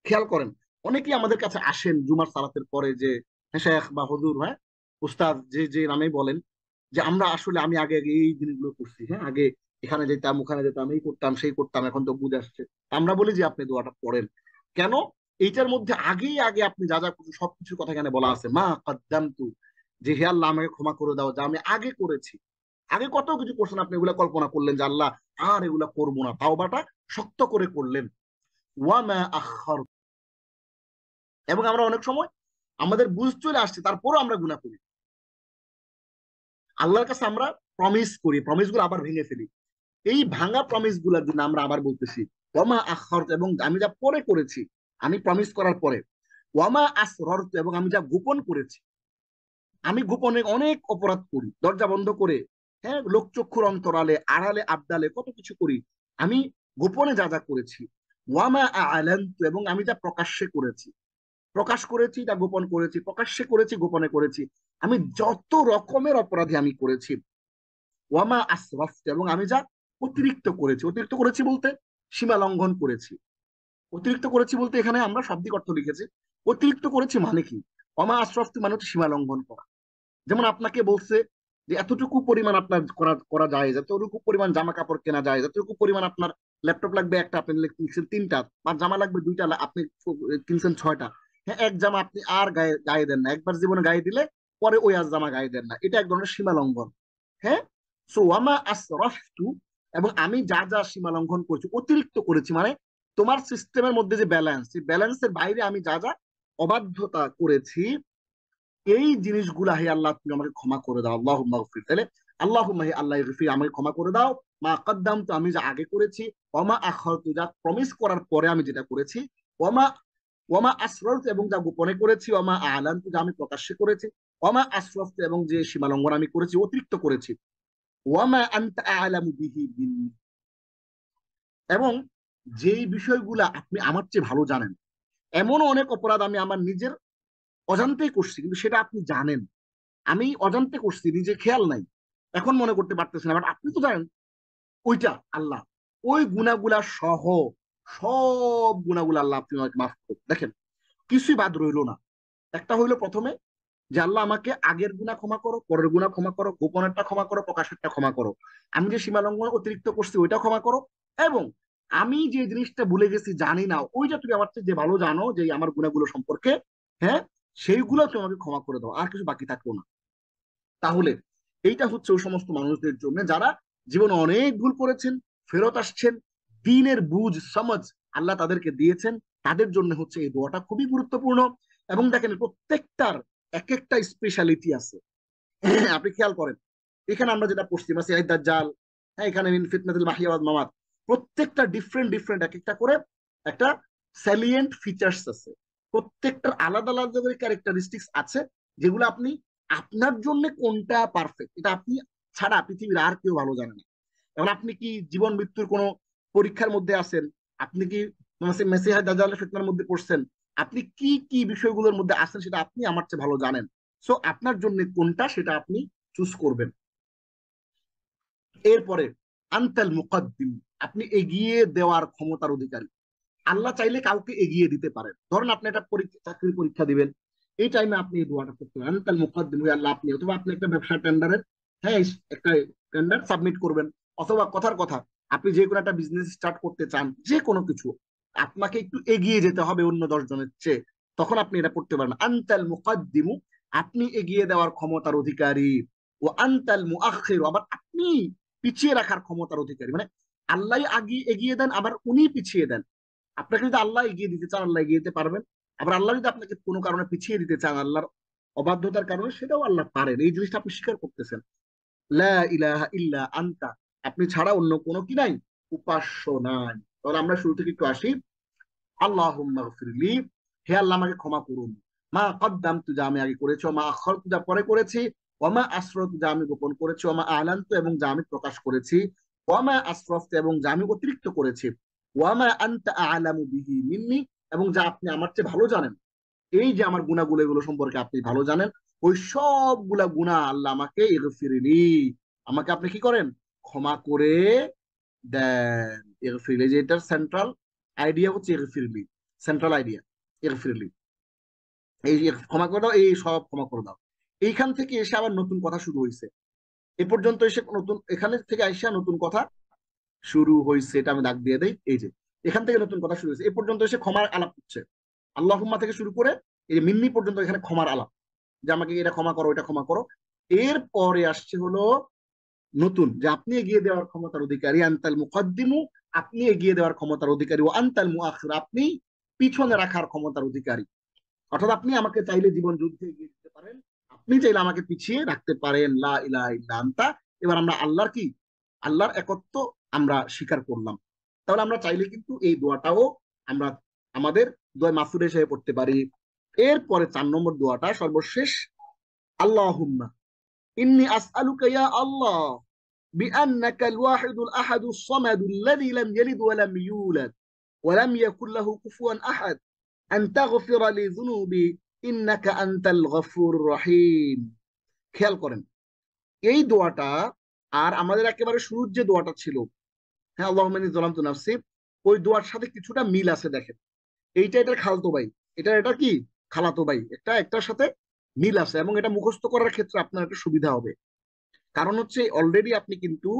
খেয়াল করেন, অনেকেই আমাদের কাছে আসেন জুমার সালাতের পরে, যে হ্যাঁ শেখ বা হুজুর, হ্যাঁ উস্তাদ, যে যে নামেই বলেন, যে আমরা আসলে আমি আগে আগে এই জিনিসগুলো করছি, হ্যাঁ আগে এখানে যেতাম, ওখানে যেতাম, এই করতাম, সেই করতাম, এখন তো বুঝে আসছে। আমরা বলি যে আপনি দোয়াটা পড়েন কেন? এইটার মধ্যে আগেই আগে আপনি যা যা করছেন সবকিছুর কথা এখানে বলা আছে, মা কদ্দামতু, যে হে আল্লাহ আমাকে ক্ষমা করে দাও যা আমি আগে করেছি। আগে কত কিছু করছেন আপনি, এগুলা কল্পনা করলেন যে আল্লাহ আর এগুলা করবো না, তাওবাটা শক্ত করে করলেন। ওয়া মা আখার, এবং আমরা অনেক সময় আমাদের বুঝ চলে আসছে, তারপরও আমরা গুনাহ করি। আল্লাহর কাছে আমরা প্রমিস করি, প্রমিস গুলো আবার ভেঙে ফেলি। এই ভাঙা প্রমিস গুলার জন্য আমরা আবার বলতেছি ওয়ামা আখরত, এবং আমি যা পরে করেছি, আমি প্রমিস করার পরে, ওয়ামা আসররত, এবং আমি যা গোপন করেছি। আমি গোপনে অনেক অপরাধ করি, দরজা বন্ধ করে, হ্যাঁ লোকচক্ষুর অন্তরালে, আড়ালে আবদালে কত কিছু করি। আমি গোপনে যা যা করেছি, ওয়ামা আলান্তু, এবং আমি যা প্রকাশ্যে করেছি, প্রকাশ করেছি তা গোপন করেছি, প্রকাশ্যে করেছি, গোপনে করেছি, আমি যত রকমের অপরাধী আমি করেছি। ওয়ামা আসরাফ, এবং আমি যা অতিরিক্ত করেছি, অতিরিক্ত করেছি বলতে সীমা লঙ্ঘন করেছি। অতিরিক্ত করেছি বলতে এখানে আমরা শাব্দিক অর্থ লিখেছি। অতিরিক্ত করেছি মানে কি? ওয়ামা আসরাফ মানে হচ্ছে সীমা লঙ্ঘন করা। যেমন আপনাকে বলছে যে এতটুকু পরিমাণ আপনার করা করা যায়, যতটুকু পরিমাণ জামা কাপড় কেনা যায়, যতটুকু পরিমাণ আপনার ল্যাপটপ লাগবে একটা, আপনি কিনছেন 3টা, বা জামা লাগবে 2টা, আপনি কিনছেন 6টা। হ্যাঁ, এক জামা আপনি আর গায়ে গায়ে দেন না, একবার জীবনে গায়ে দিলে পরে ওই আর জামা গায়ে দেন না, এটা এক ধরনের সীমা লঙ্ঘন। হ্যাঁ, সো ওয়ামা আসরাফতু, এবং আমি যা যা সীমা লঙ্ঘন করেছি, অতিরিক্ত করেছি, মানে তোমার সিস্টেমের মধ্যে যে ব্যালেন্স, সেই ব্যালেন্সের বাইরে আমি যা যা অবাধ্যতা করেছি, এই জিনিসগুলা হে আল্লাহ তুমি আমাকে ক্ষমা করে দাও। আল্লাহুম্মা গফির, তাহলে আল্লাহুম্মা, হে আল্লাহ গফির, আমাকে ক্ষমা করে দাও, মা কদ্দামতু, আমি যা আগে করেছি, ওয়ামা আখারতু, যা প্রমিস করার পরে আমি যেটা করেছি, ওয়ামা ওয়ামা আসরারতু, এবং যা গোপনে করেছি, ওয়ামা আলানতু, যা আমি প্রকাশ্যে করেছি, ওয়ামা আসরাফতু, এবং যে সীমা লঙ্ঘন আমি করেছি, অতিরিক্ত করেছি, ওয়ামা আনতা আ'লামু বিহি মিন্নি, এবং যেই বিষয়গুলা আপনি আমার চেয়ে ভালো জানেন। এমনও অনেক অপরাধ আমি আমার নিজের অজান্তেই করছি, কিন্তু সেটা আপনি জানেন, আমি অজান্তে করছি, নিজে খেয়াল নাই, এখন মনে করতে পারতেছি না, বাট আপনি তো জানেন ওইটা। আল্লাহ ওই গুনাহগুলা সহ সব গুনাহগুলা আল্লাহ আপনি আমাকে মাফ করুন। দেখেন, কিছুই বাদ রইলো না। একটা হইলো প্রথমে যে আল্লাহ আমাকে আগের গুনাহ ক্ষমা করো, পরের গুনাহ ক্ষমা করো, গোপনেরটা ক্ষমা করো, প্রকাশেরটা ক্ষমা করো, আমি যে সীমা লঙ্ঘন অতিরিক্ত করছি ওইটা ক্ষমা করো, এবং আমি যে জিনিসটা ভুলে গেছি, জানি না, ওইটা তুমি আমার চেয়ে যে ভালো জানো, যে আমার গুনাহগুলো সম্পর্কে, হ্যাঁ সেইগুলো তুমি আমাকে ক্ষমা করে দাও, আর কিছু বাকি থাকলো না। তাহলে এইটা হচ্ছে ওই সমস্ত মানুষদের জন্য যারা জীবনে অনেক ভুল করেছেন, ফেরত আসছেন, দ্বীনের বুঝ সমাজ আল্লাহ তাদেরকে দিয়েছেন, তাদের জন্য হচ্ছে এই দোয়াটা খুবই গুরুত্বপূর্ণ। এবং দেখেন প্রত্যেকটার এক একটা স্পেশালিটি আছে। আপনি খেয়াল করেন, এখানে আমরা যেটা পড়ছি মাসিহ দাজ্জাল, হ্যাঁ, এখানে মিন ফিতনাতুল মাহিয়া ওয়াল মামাত, প্রত্যেকটা ডিফারেন্ট ডিফারেন্ট এক একটা করে একটা স্যালিয়েন্ট ফিচার্স আছে। প্রত্যেকটার আলাদা আলাদা করে ক্যারেক্টারিস্টিক্স আছে, যেগুলো আপনি আপনার জন্য কোনটা পারফেক্ট এটা আপনি ছাড়া পৃথিবীর আর কেউ ভালো জানে না। এখন আপনি কি জীবন মৃত্যুর কোনো পরীক্ষার মধ্যে আছেন, আপনি কি মেসিহা দাজ্জালের ফিতনার মধ্যে পড়ছেন, আপনি কি কি বিষয়গুলোর মধ্যে আছেন সেটা আপনি আমার চেয়ে ভালো জানেন। সো আপনার জন্য কোনটা সেটা আপনি চুজ করবেন। এরপরে আনতাল মুকাদ্দিম, আপনি এগিয়ে দেওয়ার ক্ষমতার অধিকারী। আল্লাহ চাইলে কাউকে এগিয়ে দিতে পারেন। ধরুন আপনি একটা চাকরির পরীক্ষা দিবেন, এই টাইমে আপনি এই দোয়াটা করতে পারেন, আনতাল মুকাদ্দিম, আল্লাহ আপনি, অথবা আপনি একটা ব্যবসা টেন্ডারের, হ্যাঁ, একটা টেন্ডার সাবমিট করবেন, অথবা কথার কথা আপনি যে কোনো একটা বিজনেস স্টার্ট করতে চান, যে কোনো কিছু আপনাকে একটু এগিয়ে যেতে হবে অন্য 10 জনের চেয়ে, তখন আপনি এটা করতে পারেন, আনতাল মুকাদ্দিমু, আপনি এগিয়ে দেওয়ার ক্ষমতার অধিকারী। ও আনতাল মুআখির, আবার আপনি পিছিয়ে রাখার ক্ষমতার অধিকারী। মানে আল্লাহ আগে এগিয়ে দেন, আবার উনি পিছিয়ে দেন। আপনাকে যদি আল্লাহ এগিয়ে দিতে চান, আল্লাহ এগিয়ে দিতে পারবেন। আবার আল্লাহ যদি আপনাকে কোনো কারণে পিছিয়ে দিতে চান, আল্লাহর অবাধ্যতার কারণে, সেটাও আল্লাহ পারেন। এই জিনিসটা আপনি স্বীকার করতেছেন, লা ইলাহা ইল্লা আনতা, আপনি ছাড়া অন্য কোনো কি নাই, উপাস্য নাই। তাহলে আমরা শুরু থেকে একটু আসি। আল্লাহুম্মা গফিরলি, হে আল্লাহ আমাকে ক্ষমা করুন। মা কদ্দামতু, যা আমি আগে করেছি, মা আখরতু, যা পরে করেছি, ওমা আসরতু, যা আমি গোপন করেছি, ওমা আলান্তু, এবং যা আমি প্রকাশ করেছি, ওমা আসরফতু, এবং যা আমি অতিরিক্ত করেছি, ওয়ামা আনতা আ'লামু বিহি মিন্নি, এবং যা আপনি আমার চেয়ে ভালো জানেন। এই যে আমার গুনাহগুলো, এগুলো সম্পর্কে আপনি ভালো জানেন, ওই সবগুলা গুনাহ আল্লাহ আমাকে ইগফিরলি, আমাকে আপনি কি করেন, ক্ষমা করে দেন। ইগফিরলি, যে এটার সেন্ট্রাল আইডিয়া হচ্ছে ইগফিরলি, সেন্ট্রাল আইডিয়া ইগফিরলি, এই যে ক্ষমা করে দাও, এই সব ক্ষমা করে দাও। এইখান থেকে এসে আবার নতুন কথা শুরু হয়েছে, এ পর্যন্ত এসে নতুন, এখানে থেকে আইসা নতুন কথা শুরু হয়েছে, এটা আমি দাগ দিয়ে দেই। এই যে এখান থেকে নতুন কথা শুরু হয়েছে, এ পর্যন্ত এসে ক্ষমার আলাপ হচ্ছে, আল্লাহুম্মা থেকে শুরু করে এই মিন্নি পর্যন্ত এখানে ক্ষমার আলাপ, যে আমাকে এটা ক্ষমা করো, এটা ক্ষমা করো। এরপরে আসছে হলো নতুন, যে আপনি এগিয়ে দেওয়ার ক্ষমতার অধিকারী, আনতাল মুকাদ্দিমু, আপনি এগিয়ে দেওয়ার ক্ষমতার অধিকারী, ও আনতাল মুআখির, আপনি পিছনে রাখার ক্ষমতার অধিকারী। অর্থাৎ আপনি আমাকে চাইলে জীবন যুদ্ধে এগিয়ে দিতে পারেন, আপনি চাইলে আমাকে পিছিয়ে রাখতে পারেন। লা ইলাহা ইল্লা আনতা। এবার আমরা আল্লাহর কি, আল্লাহর একত্ব আমরা স্বীকার করলাম। তাহলে আমরা চাইলে কিন্তু এই দোয়াটাও আমরা আমাদের দোয়া মাসুদ হিসেবে পড়তে পারি। এরপরে 4 নম্বর দোয়াটা সর্বশেষ, আল্লাহুম্মা ইন্নী আসআলুকা ইয়া আল্লাহ বিআন্নাকা আল ওয়াহিদুল আহাদুস সামাদুল লাযী লাম ইয়ালিদ ওয়া লাম ইউলাদ ওয়া লাম ইয়াকুল লাহু কুফুয়ান আহাদ আন তাগফিরা লি যুনুবি ইন্নাকা আনতাল গফুরুর রহিম। খেয়াল করেন এই দোয়াটা আর আমাদের একেবারে শুরুর যে দোয়াটা ছিল, হ্যাঁ, আল্লাহুম্মা ইন্নী যালামতু নাফসি, ওই দোয়ার সাথে কিছুটা মিল আছে। দেখেন এইটা এটার খালাতো ভাই, এটা কি খালাতো ভাই, একটা একটার সাথে মিল আছে, এবং এটা মুখস্থ করার ক্ষেত্রে আপনার একটা সুবিধা হবে। কারণ হচ্ছে অলরেডি আপনি কিন্তু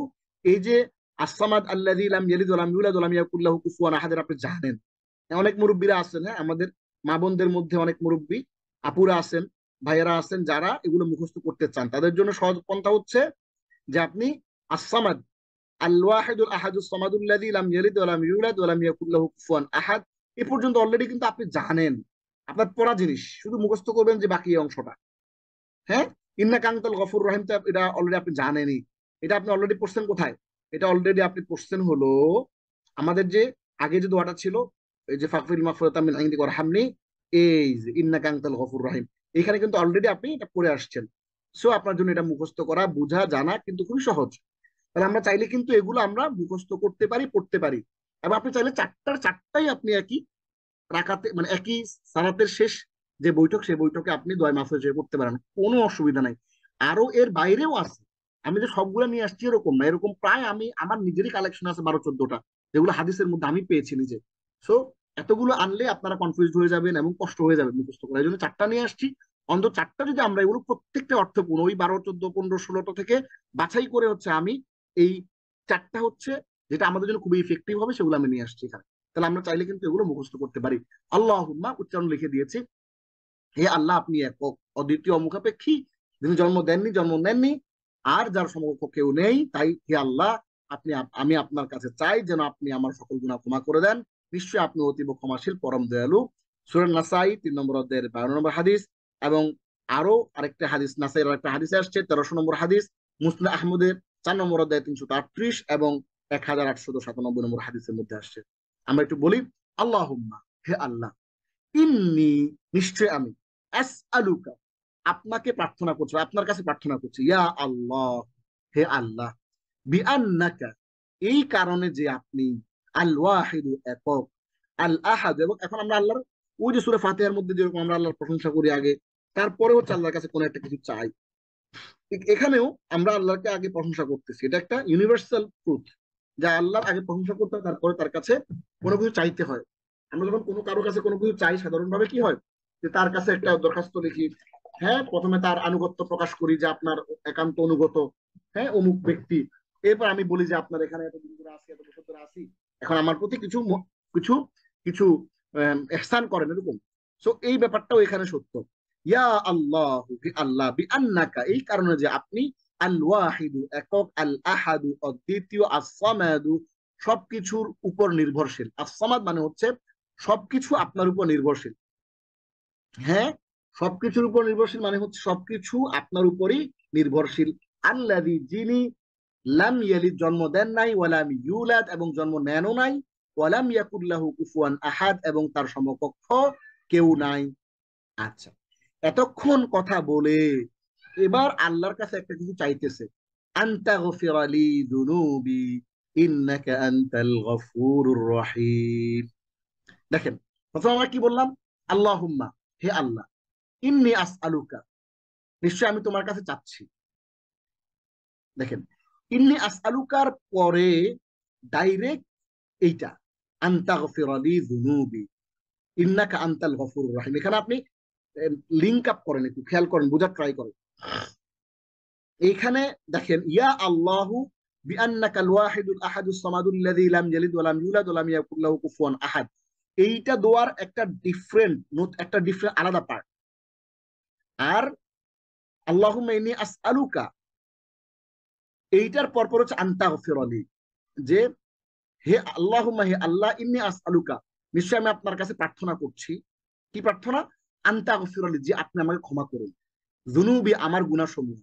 এই যে আসসামাদ আল্লাযী লাম ইয়ালিদ ওয়া লাম ইউলাদ ওয়া লাম ইয়াকুল লাহু কুফুয়ান আহাদ আপনি জানেন। অনেক মুরব্বীরা আছেন, হ্যাঁ, আমাদের মা বোনদের মধ্যে অনেক মুরব্বী আপুরা আছেন, ভাইয়েরা আছেন, যারা এগুলো মুখস্থ করতে চান, তাদের জন্য সহজ পন্থা হচ্ছে যে আপনি আসসামাদ আল ওয়াহিদুল আহাদুস সামাদুল্লাযী লাম ইয়ালিদ ওয়া লাম ইউলাদ ওয়া লাম ইয়াকুল লাহু কুফুয়ান আহাদ, এ পর্যন্ত অলরেডি কিন্তু আপনি জানেন, আপনার পড়া জিনিস, শুধু মুখস্থ করবেন যে বাকি অংশটা। হ্যাঁ, ইন্নাকা আনতাল গফুর রহিম, এটা অলরেডি আপনি জানেনই। এটা আপনি অলরেডি পড়ছেন কোথায়, এটা অলরেডি আপনি পড়ছেন হলো আমাদের যে আগে যে দোয়াটা ছিল, এই যে ফাগফির মাগফিরাতাম মিন ইনদিকা ওয়ারহামনি, এই যে ইন্নাকা আনতাল গফুর রহিম, এখানে কিন্তু অলরেডি আপনি এটা পড়ে আসছেন। সো আপনার জন্য এটা মুখস্থ করা, বোঝা, জানা কিন্তু খুবই সহজ। তাহলে আমরা চাইলে কিন্তু এগুলো আমরা মুখস্থ করতে পারি, পড়তে পারি। এবং আপনি চাইলে চারটাই আপনি একই রাকাতে, মানে একই সালাতের শেষ যে বৈঠক, সেই বৈঠকে আপনি দোয়া মাফরুজ হিসেবে করতে পারেন, কোনো অসুবিধা নাই। আরো এর বাইরেও আছে, আমি যে সবগুলো নিয়ে আসছি এরকম না, এরকম প্রায় আমি আমার নিজেরই কালেকশন আছে 12-14টা, যেগুলো হাদিসের মধ্যে আমি পেয়েছি নিজে। সো এতগুলো আনলে আপনারা কনফিউজ হয়ে যাবেন এবং কষ্ট হয়ে যাবে মুখস্থ করা, এই জন্য 4টা নিয়ে আসছি। অন্তত 4টা যদি আমরা এগুলো প্রত্যেকটা অর্থপূর্ণ, ওই 12, 14, 15, 16টা থেকে বাছাই করে হচ্ছে আমি এই 4টা হচ্ছে যেটা আমাদের জন্য খুবই ইফেক্টিভ হবে, সেগুলো আমি নিয়ে আসছি এখানে। তাহলে আমরা চাইলে কিন্তু এগুলো মুখস্থ করতে পারি। আল্লাহুম্মা, উচ্চারণ লিখে দিয়েছি, হে আল্লাহ আপনি একক, অদ্বিতীয়, অমুখাপেক্ষী, যিনি জন্ম দেননি, জন্ম নেননি, আর যার সমকক্ষ কেউ নেই, তাই হে আল্লাহ আমি আপনার কাছে চাই যেন আপনি আমার সকল গুনাহ ক্ষমা করে দেন। নিশ্চয়ই আপনি অতীব ক্ষমাশীল, পরম দয়ালু। সূরা নাসাই 3 নম্বর অধ্যায়ের 52 নম্বর হাদিস। এবং আরো আরেকটা হাদিস, নাসাইয়ের আরেকটা হাদিসে আসছে 1300 নম্বর হাদিস, মুসনাদ আহমদের 4 নম্বর অধ্যায় 338 এবং 1897 নম্বর হাদিসের মধ্যে আসছে। আমরা একটু বলি, আল্লাহুম্মা, হে আল্লাহ, ইন্নি, নিশ্চয় আমি, আসআলুকা, আপনাকে প্রার্থনা করছি, আপনার কাছে প্রার্থনা করছি, ইয়া আল্লাহ, হে আল্লাহ, বিআন্নাকা, এই কারণে যে আপনি, আল ওয়াহিদু, একক, আল আহাদ, এবং এখন আমরা আল্লাহর ওই যে সূরা ফাতিহার মধ্যে যেরকম আমরা আল্লাহর প্রশংসা করি আগে, তারপরে হচ্ছে আল্লাহর কাছে কোনো একটা কিছু চাই, ঠিক এখানেও আমরা আল্লাহকে আগে প্রশংসা করতেছি। এটা একটা ইউনিভার্সাল ট্রুথ, যা আল্লাহর আগে প্রশংসা করতে হয়, তারপরে তার কাছে কোনো কিছু চাইতে হয়। আমরা যখন কোনো কারো কাছে কোনো কিছু চাই, সাধারণভাবে কি হয়, যে তার কাছে একটা দরখাস্ত লিখি, হ্যাঁ, প্রথমে তার আনুগত্য প্রকাশ করি যে আপনার একান্ত অনুগত, হ্যাঁ, অমুক ব্যক্তি। এরপর আমি বলি যে আপনার এখানে এতদিন ধরে আসি, এত বছর ধরে আসি, এখন আমার প্রতি কিছু কিছু কিছু এহসান করেন, এরকম। সো এই ব্যাপারটাও এখানে সত্য। ইয়া আল্লাহ, আল্লাহ, বিআন্নাকা, এই কারণে যে আপনি, আল ওয়াহিদু, একক, আল আহাদু, অদ্বিতীয়, আস-সামাদু, সবকিছুর উপর নির্ভরশীল। আস-সামাদ মানে হচ্ছে সবকিছু আপনার উপর নির্ভরশীল। হ্যাঁ, সবকিছুর উপর নির্ভরশীল মানে হচ্ছে সবকিছু আপনার উপরই নির্ভরশীল। আল্লাযী, যিনি, লাম ইয়ালিদ, জন্ম দেন নাই, ওয়ালাম ইউলাদ, এবং জন্ম নেনও নাই, ওয়ালাম ইয়াকুল লাহু কুফুয়ান আহাদ, এবং তার সমকক্ষ কেউ নাই। আচ্ছা, এতক্ষণ কথা বলে এবার আল্লাহর কাছে একটা কিছু চাইতেছে, আনতা গফিরা লি যুনুবি ইন্নাকা আনতাল গফুরুর রহিম। দেখেন, প্রথমে আমরা কি বললাম, আল্লাহুম্মা, হে আল্লাহ, ইন্নী আসআলুকা, নিশ্চয় আমি তোমার কাছে চাচ্ছি। দেখেন, ইন্নী আসআলুকার পরে ডাইরেক্ট এইটা, আনতা গফিরা লি যুনুবি ইন্নাকা আনতাল গফুরুর রহিম। এখানে আপনি লিংক আপ করেন, একটু খেয়াল করেন, বোঝার ট্রাই করেন। এইখানে দেখেন, ইয়া আল্লাহু বিআন্নাকাল ওয়াহিদুল আহাদুস সামাদুল্লাযী লাম ইয়ালিদ ওয়া লাম ইউলাদ ওয়া লাম ইয়াকুল লাহু কুফুয়ান আহাদ। এইটা দোয়ার একটা ডিফারেন্ট নোট, একটা ডিফারেন্ট আলাদা পার্ট। আর আল্লাহুম্মা ইন্নী আসআলুকা, এইটার পরপর হচ্ছে আনতা গফিরলি, যে হে আল্লাহুম্মা, হে আল্লাহ, ইন্নী আসআলুকা, নিশ্চয় আমি আপনার কাছে প্রার্থনা করছি। কি প্রার্থনা? আনতা গফিরলি, যে আপনি আমাকে ক্ষমা করুন, যুনুবি, আমার গুনাহসমূহ,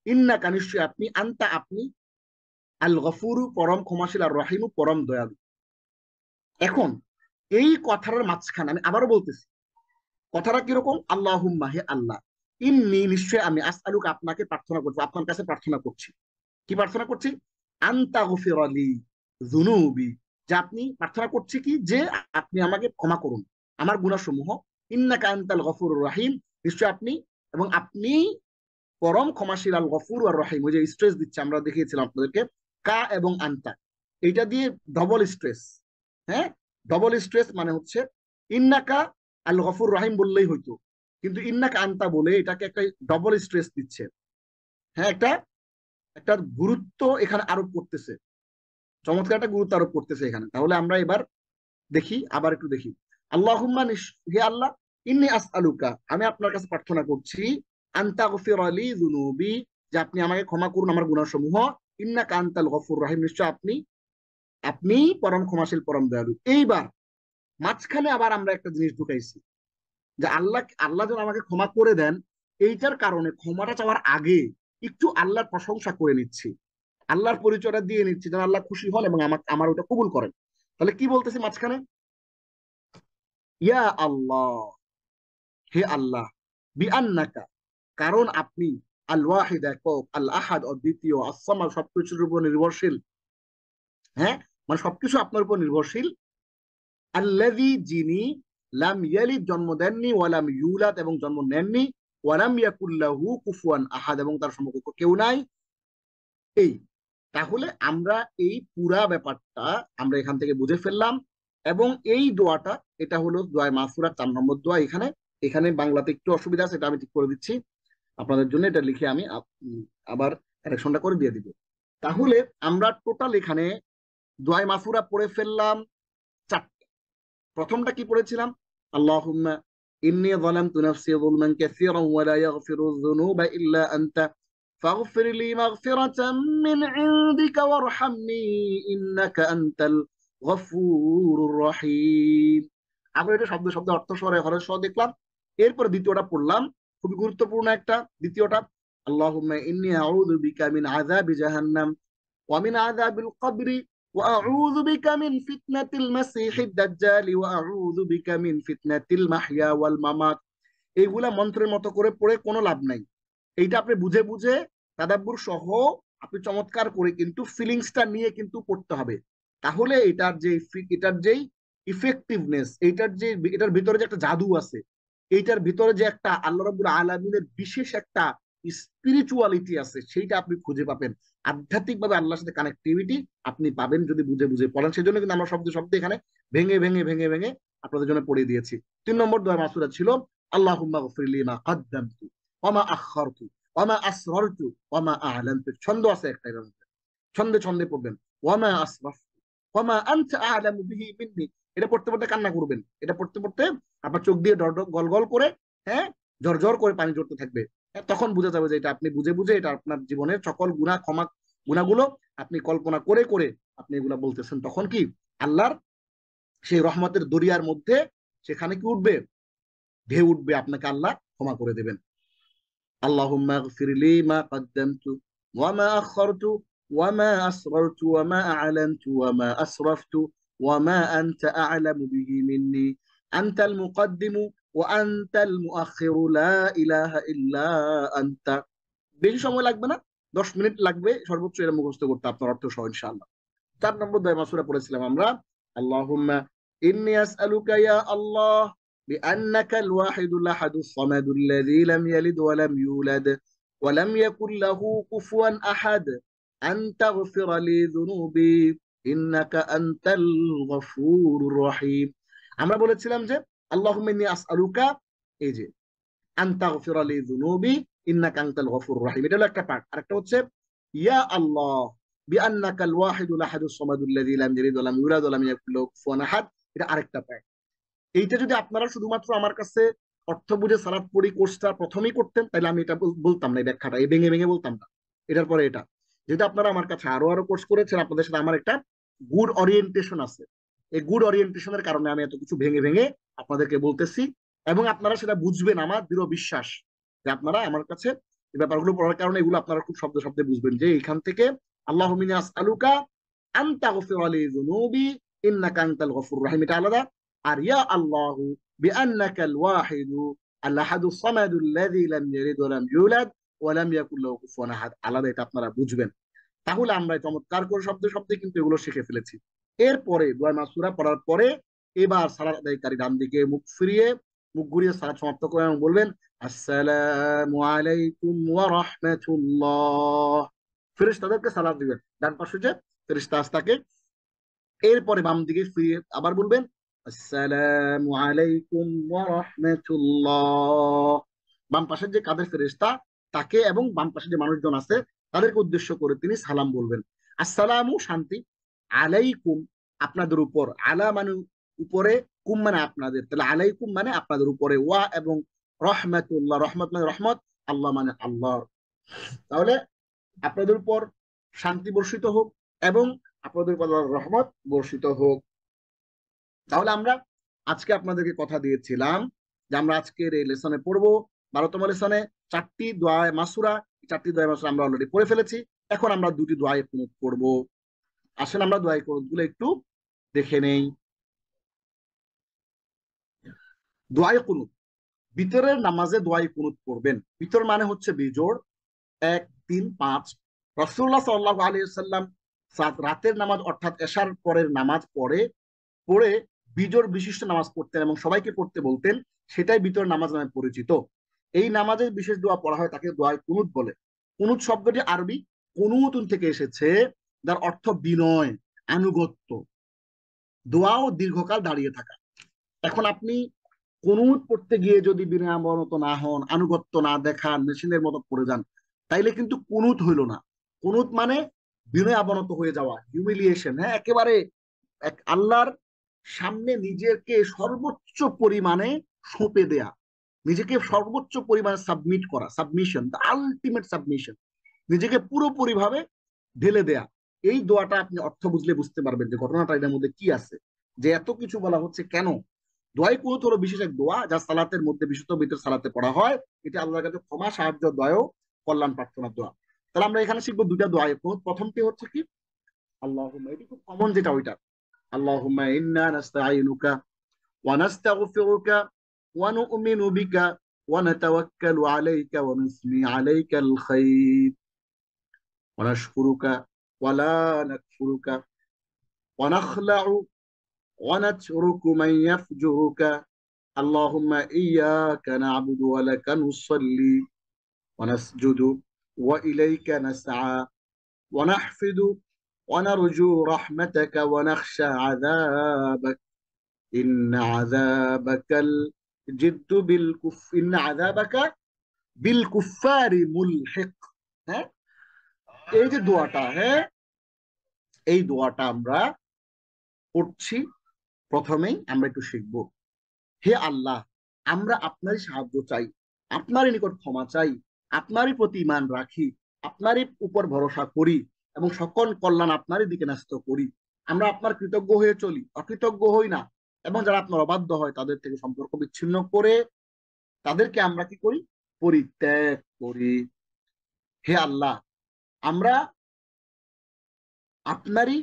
ইন্নাকা, নিশ্চয় আপনি, আনতা, আপনি, আল গফুরু, পরম ক্ষমাশীল, আর রহিমু, পরম দয়ালু। এখন এই কথার মাঝখানে আমি আবারও বলতেছি, কথাটা কিরকম, আল্লাহুম্মা, হে আল্লাহ, ইন্নী, নিশ্চয় আমি, আসআলুকা, আপনাকে প্রার্থনা করছি, আপনার কাছে প্রার্থনা করছি। কি প্রার্থনা করছি? আনতা গফিরলি যুনুবি, যে আপনি, প্রার্থনা করছি কি, যে আপনি আমাকে ক্ষমা করুন আমার গুনাহসমূহ, ইন্নাকা আনতাল গফুরুর রহিম, নিশ্চয় আপনি, এবং আপনি পরম ক্ষমাশীল, আল গফুর আর রহিম। ওই যে স্ট্রেস দিচ্ছে, আমরা দেখিয়েছিলাম আপনাদেরকে, কা এবং আনতা, এটা দিয়ে ডবল স্ট্রেস। হ্যাঁ, ডবল স্ট্রেস মানে হচ্ছে, ইন্নাকা আল গফুর রহিম বললেই হইতো, কিন্তু ইন্নাকা আনতা বলে এটাকে একটা ডবল স্ট্রেস দিচ্ছে। হ্যাঁ, একটা একটা গুরুত্ব এখানে আরোপ করতেছে, চমৎকার একটা গুরুত্ব আরোপ করতেছে এখানে। তাহলে আমরা এবার দেখি, আবার একটু দেখি। আল্লাহুম্মা, হে আল্লাহ, ইন্নী আসআলুকা, আমি আপনার কাছে প্রার্থনা করছি, আনতা গফিরা লি যুনুবি, যে আপনি আমাকে ক্ষমা করুন আমার গুনাহসমূহ, ইন্নাকা আনতাল গফুর রহিম, নিশ্চয় আপনি, আপনি পরম ক্ষমাশীল, পরম দয়ালু। এইবার মাঝখানে আবার আমরা একটা জিনিস ঢুকাইছি, যে আল্লাহ, আল্লাহ যেন আমাকে ক্ষমা করে দেন, এইটার কারণে ক্ষমাটা চাওয়ার আগে একটু আল্লাহর প্রশংসা করে নিচ্ছি, আল্লাহর পরিচয়টা দিয়ে নিচ্ছি, যেন আল্লাহ খুশি হন এবং আমার ওটা কবুল করেন। তাহলে কি বলতেছি মাঝখানে, ইয়া আল্লাহ, হে আল্লাহ, বিআন্নাকা, কারণ আপনি, আল ওয়াহিদ, একক, আল আহাদ, অদ্বিতীয়, আস-সামাদ, সবকিছুর উপর নির্ভরশীল। হ্যাঁ, মানে সবকিছু আপনার উপর নির্ভরশীল। আল্লাযী, যিনি, লাম ইয়ালিদ, জন্ম দেননি, ওয়ালাম ইউলাদ, এবং জন্ম নেননি, ওয়ালাম ইয়াকুল লাহু কুফুয়ান আহাদ, এবং তার সমকক্ষ কেউ নাই। এই, তাহলে আমরা এই পুরা ব্যাপারটা আমরা এখান থেকে বুঝে ফেললাম। এবং এই দোয়াটা, এটা হলো দোয়া মাগফিরাত 4 নম্বর দোয়া। এখানে এখানে বাংলাতে একটু অসুবিধা আছে, এটা আমি ঠিক করে দিচ্ছি আপনাদের জন্য। এটা লিখে আমি আবার কারেকশনটা করে দিয়ে দিব। তাহলে আমরা টোটাল এখানে দোয়া মাগফিরাত পড়ে ফেললাম 4টা। প্রথমটা কি পড়েছিলাম? আল্লাহুম্মা ইন্নী যালামতু নাফসি যুলমান কাসীরান ওয়া লা ইয়াগফিরুয যুনুবা ইল্লা আনতা ফাগফির লি মাগফিরাতাম মিন ইনদিকা ওয়ারহামনি ইন্নাকা আনতাল গফুরুর রহিম। আমরা এটা শব্দ শব্দ অর্থ সহ হরের সহ দেখলাম। এরপর দ্বিতীয়টা পড়লাম, খুবই গুরুত্বপূর্ণ একটা। দ্বিতীয়টা, আল্লাহুম্মা ইন্নী আউযু বিকা মিন আযাবি জাহান্নাম ওয়া মিন আযাবিল কবরি ওয়া আউযু বিকা মিন ফিতনাতিল মাসিহিদ দাজ্জাল ওয়া আউযু বিকা মিন ফিতনাতিল মাহইয়া ওয়াল মামাত। এইগুলা মন্ত্রের মতো করে পড়ে কোনো লাভ নাই। এইটা আপনি বুঝে বুঝে তাদাব্বুর সহ আপনি চমৎকার করে কিন্তু ফিলিংসটা নিয়ে কিন্তু পড়তে হবে। তাহলে এটার যে ইফেক্টিভনেস, এটার ভিতরে যে একটা জাদু আছে, এইটার ভিতরে যে একটা আল্লাহ রাব্বুল আলামিনের বিশেষ একটা স্পিরিচুয়ালিটি আছে, সেইটা আপনি খুঁজে পাবেন। আধ্যাত্মিক ভাবে আল্লাহর সাথে কানেক্টিভিটি আপনি পাবেন যদি বুঝে বুঝে পড়েন। সেই জন্য কিন্তু আমরা শব্দ শব্দ এখানে ভেঙে ভেঙে ভেঙে ভেঙে আপনাদের জন্য পড়িয়ে দিয়েছি। 3 নম্বর দোয়া মাসুরা ছিল আল্লাহুম্মা গফির লি মা কদ্দামতু ওয়া মা আখখারতু ওয়া মা আসরারতু ওয়া মা আ'লানতু। ছন্দ আছে একটা, এর মধ্যে ছন্দে ছন্দে পড়বেন। ওয়া মা আসরাফতু ওয়া মা আনতা আ'লামু বিহি মিন্নি। এটা পড়তে পড়তে কান্না করবেন। এটা পড়তে পড়তে আপনার চোখ দিয়ে গল গল করে, হ্যাঁ, ঝরঝর করে পানি ঝরতে থাকবে। তখন বোঝা যাবে যে এটা আপনি বুঝে বুঝে এটা আপনার জীবনের সকল গুনাহগুলো আপনি কল্পনা করে করে আপনি এগুলা বলতেছেন। তখন কি আল্লাহর সেই রহমতের দরিয়ার মধ্যে সেখানে কি উঠবে, ঢেউ উঠবে, আপনাকে আল্লাহ ক্ষমা করে দেবেন। আল্লাহুম্মা ইগফির লি মা কদ্দামতু ওয়া মা আখখারতু ওয়া মা আসরারতু ওয়া মা আ'লানতু ওয়া মা আসরাফতু ওয়া মা আনতা আ'লামু বিহি মিন্নি আনতাল মুকদ্দিমু ওয়া আনতাল মুআখিরু লা ইলাহা ইল্লা আনতা। বেশি সময় লাগবে না, 10 মিনিট লাগবে সর্বোচ্চ এটা মুখস্থ করতে আপনার অর্থ সহ ইনশাআল্লাহ। 4 নম্বর দোয়া মাসুরা পড়েছিলাম আমরা, আল্লাহুম্মা ইন্নী আসআলুকা ইয়া আল্লাহ بأنك الواحد الأحد الصمد الذي لم يلد ولم يولد ولم يكن له كفوا أحد أن تغفر لي ذنوبي إنك أنت الغفور الرحيم। আমরা বলেছিলাম যে আল্লাহুম্মা ইন্নী আসআলুকা, এই যে আন তাগফিরা লি যুনুবি ইন্নাকা আনতাল গফুরুর রহিম, এটা হলো একটা পার্ট। আরেকটা হচ্ছে ইয়া আল্লাহ বিআন্নাকাল ওয়াহিদুল আহাদুস সামাদুল্লাযী লাম ইয়ালিদ ওয়া লাম ইউলাদ ওয়া লাম ইয়াকুল লাহু কুফুয়ান আহাদ, এটা আরেকটা পার্ট। এইটা যদি আপনারা শুধুমাত্র আমার কাছে অর্থ বুঝে সালাত পড়ি কোর্সটা প্রথমেই করতেন, তাহলে আমি এটা বলতাম না, এই ব্যাখ্যাটা এই ভেঙে ভেঙে বলতাম না। এটার পরে এটা যেটা আপনারা আমার কাছে আরো আরো কোর্স করেছেন, আপনাদের সাথে আমার একটা গুড ওরিয়েন্টেশন আছে। এই গুড ওরিয়েন্টেশনের কারণে আমি এত কিছু ভেঙে ভেঙে আপনাদেরকে বলতেছি, এবং আপনারা সেটা বুঝবেন, আমার দৃঢ় বিশ্বাস যে আপনারা আমার কাছে এই ব্যাপারগুলো পড়ার কারণে এগুলো আপনারা খুব শব্দে শব্দে বুঝবেন যে এইখান থেকে আল্লাহুম্মা ইন্নী আসআলুকা আন তাগফিরা লি যুনুবি ইন্নাকা আনতাল গফুরুর রহিম এটা আলাদা। আর ইয়া আল্লাহু বিআন্নাকাল ওয়াহিদু আল আহাদুস সামাদুল্লাযী লাম ইয়ালিদ ওয়া লাম ইউলাদ ওয়া লাম ইয়াকুল লাহু কুফুয়ান আহাদ, আলাদা, এটা আপনারা বুঝবেন। তাহলে আমরা চমৎকার করে শব্দে শব্দে কিন্তু এগুলো শিখে ফেলেছি। এরপরে দোয়া মাসুরা পড়ার পরে এবার সালাত আদায়কারী ডান দিকে মুখ ঘুরিয়ে সালাত সমাপ্ত করে এবং বলবেন আসসালামু আলাইকুম ওয়া রাহমাতুল্লাহ। ফেরেশতাদেরকে সালাত দিবেন, ডান পাশে যে ফেরেশতা থাকে। এরপরে বাম দিকে ফিরে আবার বলবেন আসসালামু আলাইকুম ওয়া রাহমাতুল্লাহ। বাম পাশের যে কাদের ফেরেশতা তাকে এবং বাম পাশে যে মানুষজন আছে তাদেরকে উদ্দেশ্য করে তিনি সালাম বলবেন। আসসালামু শান্তি, আলাইকুম আপনাদের উপর, আলা মানে উপরে, কুম মানে আপনাদের, তাহলে আলাইকুম মানে আপনাদের উপরে, ওয়া এবং রহমাতুল্লাহ, রহমত মানে রহমত, আল্লাহ মানে আল্লাহ। তাহলে আপনাদের উপর শান্তি বর্ষিত হোক এবং আপনাদের উপর রহমত বর্ষিত হোক। তাহলে আমরা আজকে আপনাদেরকে কথা দিয়েছিলাম যে আমরা আজকের এই লেসনে পড়বো 12তম লেসনে 4টি দোয়া মাসুরা। 4টি দোয়া মাসুরা আমরা অলরেডি পড়ে ফেলেছি। এখন আমরা 2টি দোয়া কুনুত পড়বো। আসেন আমরা দোয়া কুনুতগুলো একটু দেখে নেই। দোয়া কুনুত, ভিতরের নামাজে দোয়া কুনুত পড়বেন। ভিতর মানে হচ্ছে বিজোড় 1, 3, 5। রাসূলুল্লাহ সাল্লাল্লাহু আলাইহি ওয়াসাল্লাম রাতের নামাজ অর্থাৎ এশার পরের নামাজ পড়ে বিজোড় বিশিষ্ট নামাজ পড়তেন এবং সবাইকে পড়তে বলতেন, সেটাই ভিতর নামাজ নামে পরিচিত। এই নামাজের বিশেষ দোয়া পড়া হয় তাকে দোয়া কুনুত বলে। কুনুত শব্দটি আরবি কুনুতুন থেকে এসেছে, যার অর্থ বিনয়, আনুগত্য, দোয়া ও দীর্ঘকাল দাঁড়িয়ে থাকা। এখন আপনি কুনুত পড়তে গিয়ে যদি বিনয়াবনত না হন, আনুগত্য না দেখান, মেশিনের মতো পড়ে যান, তাইলে কিন্তু কুনুত হইল না। কুনুত মানে বিনয় অবনত হয়ে যাওয়া, হিউমিলিয়েশন, হ্যাঁ, একেবারে আল্লাহর সামনে নিজেকে সর্বোচ্চ পরিমাণে সঁপে দেয়া, নিজেকে সর্বোচ্চ পরিমাণে সাবমিট করা, সাবমিশন, দ্য আলটিমেট সাবমিশন। নিজেকে পুরোপুরি ভাবে ঢেলে দেয়া। এই দোয়াটা আপনি অর্থ বুঝলে বুঝতে পারবেন যে ঘটনাটা এটার মধ্যে কি আছে, যে এত কিছু বলা হচ্ছে কেন। দোয়াই কুনুত হলো বিশেষ এক দোয়া, যা সালাতের মধ্যে বিশুদ্ধ ভিতর সালাতে পড়া হয়। এটা আল্লাহর কাছে ক্ষমা, সাহায্য, দয়া, কল্যাণ প্রার্থনার দোয়া। তাহলে আমরা এখানে শিখবো দুইটা দোয়া কুনুত। প্রথমটি হচ্ছে কি আল্লাহুম্মা, এটি খুব কমন যেটা ওইটা, আল্লাহুম্মা ইন্না নাস্তাঈনুকা ওয়া নাস্তাগফিরুকা ওয়া নু'মিনু বিকা ওয়া নাতাওয়াক্কালু আলাইকা ওয়া নুসনি আলাইকাল খায়র ওয়া নাশকুরুকা ওয়া লা নাকফুরুকা ওয়া নাখলা'ু ওয়া নাতরুকু মান ইয়াফজুরুকা আল্লাহুম্মা ইয়্যাকা না'বুদু ওয়া লাকা নুসাল্লি ওয়া নাসজুদু ওয়া ইলাইকা নাসআ ওয়া নাহফিদু ওয়া নারজু রাহমাতাকা ওয়া নাখশা আযাবাক ইন্না আযাবাকাল জিদ্দু বিল কুফ ইন্না আযাবাকা বিল কুফফারি মুলহিক। হ্যাঁ, এই যে দোয়াটা, হ্যাঁ, এই দোয়াটা আমরা পড়ছি। প্রথমেই আমরা একটু শিখবো, হে আল্লাহ, আমরা আপনারই সাহায্য চাই, আপনারই নিকট ক্ষমা চাই, আপনারই প্রতি ঈমান রাখি, আপনারই উপর ভরসা করি এবং সকল কল্যাণ আপনারই দিকে ন্যস্ত করি। আমরা আপনার কৃতজ্ঞ হয়ে চলি, অকৃতজ্ঞ হই না। এবং যারা আপনার অবাধ্য হয় তাদের থেকে সম্পর্ক বিচ্ছিন্ন করে তাদেরকে আমরা কি করি? পরিত্যাগ করি। হে আল্লাহ, আমরা আপনারই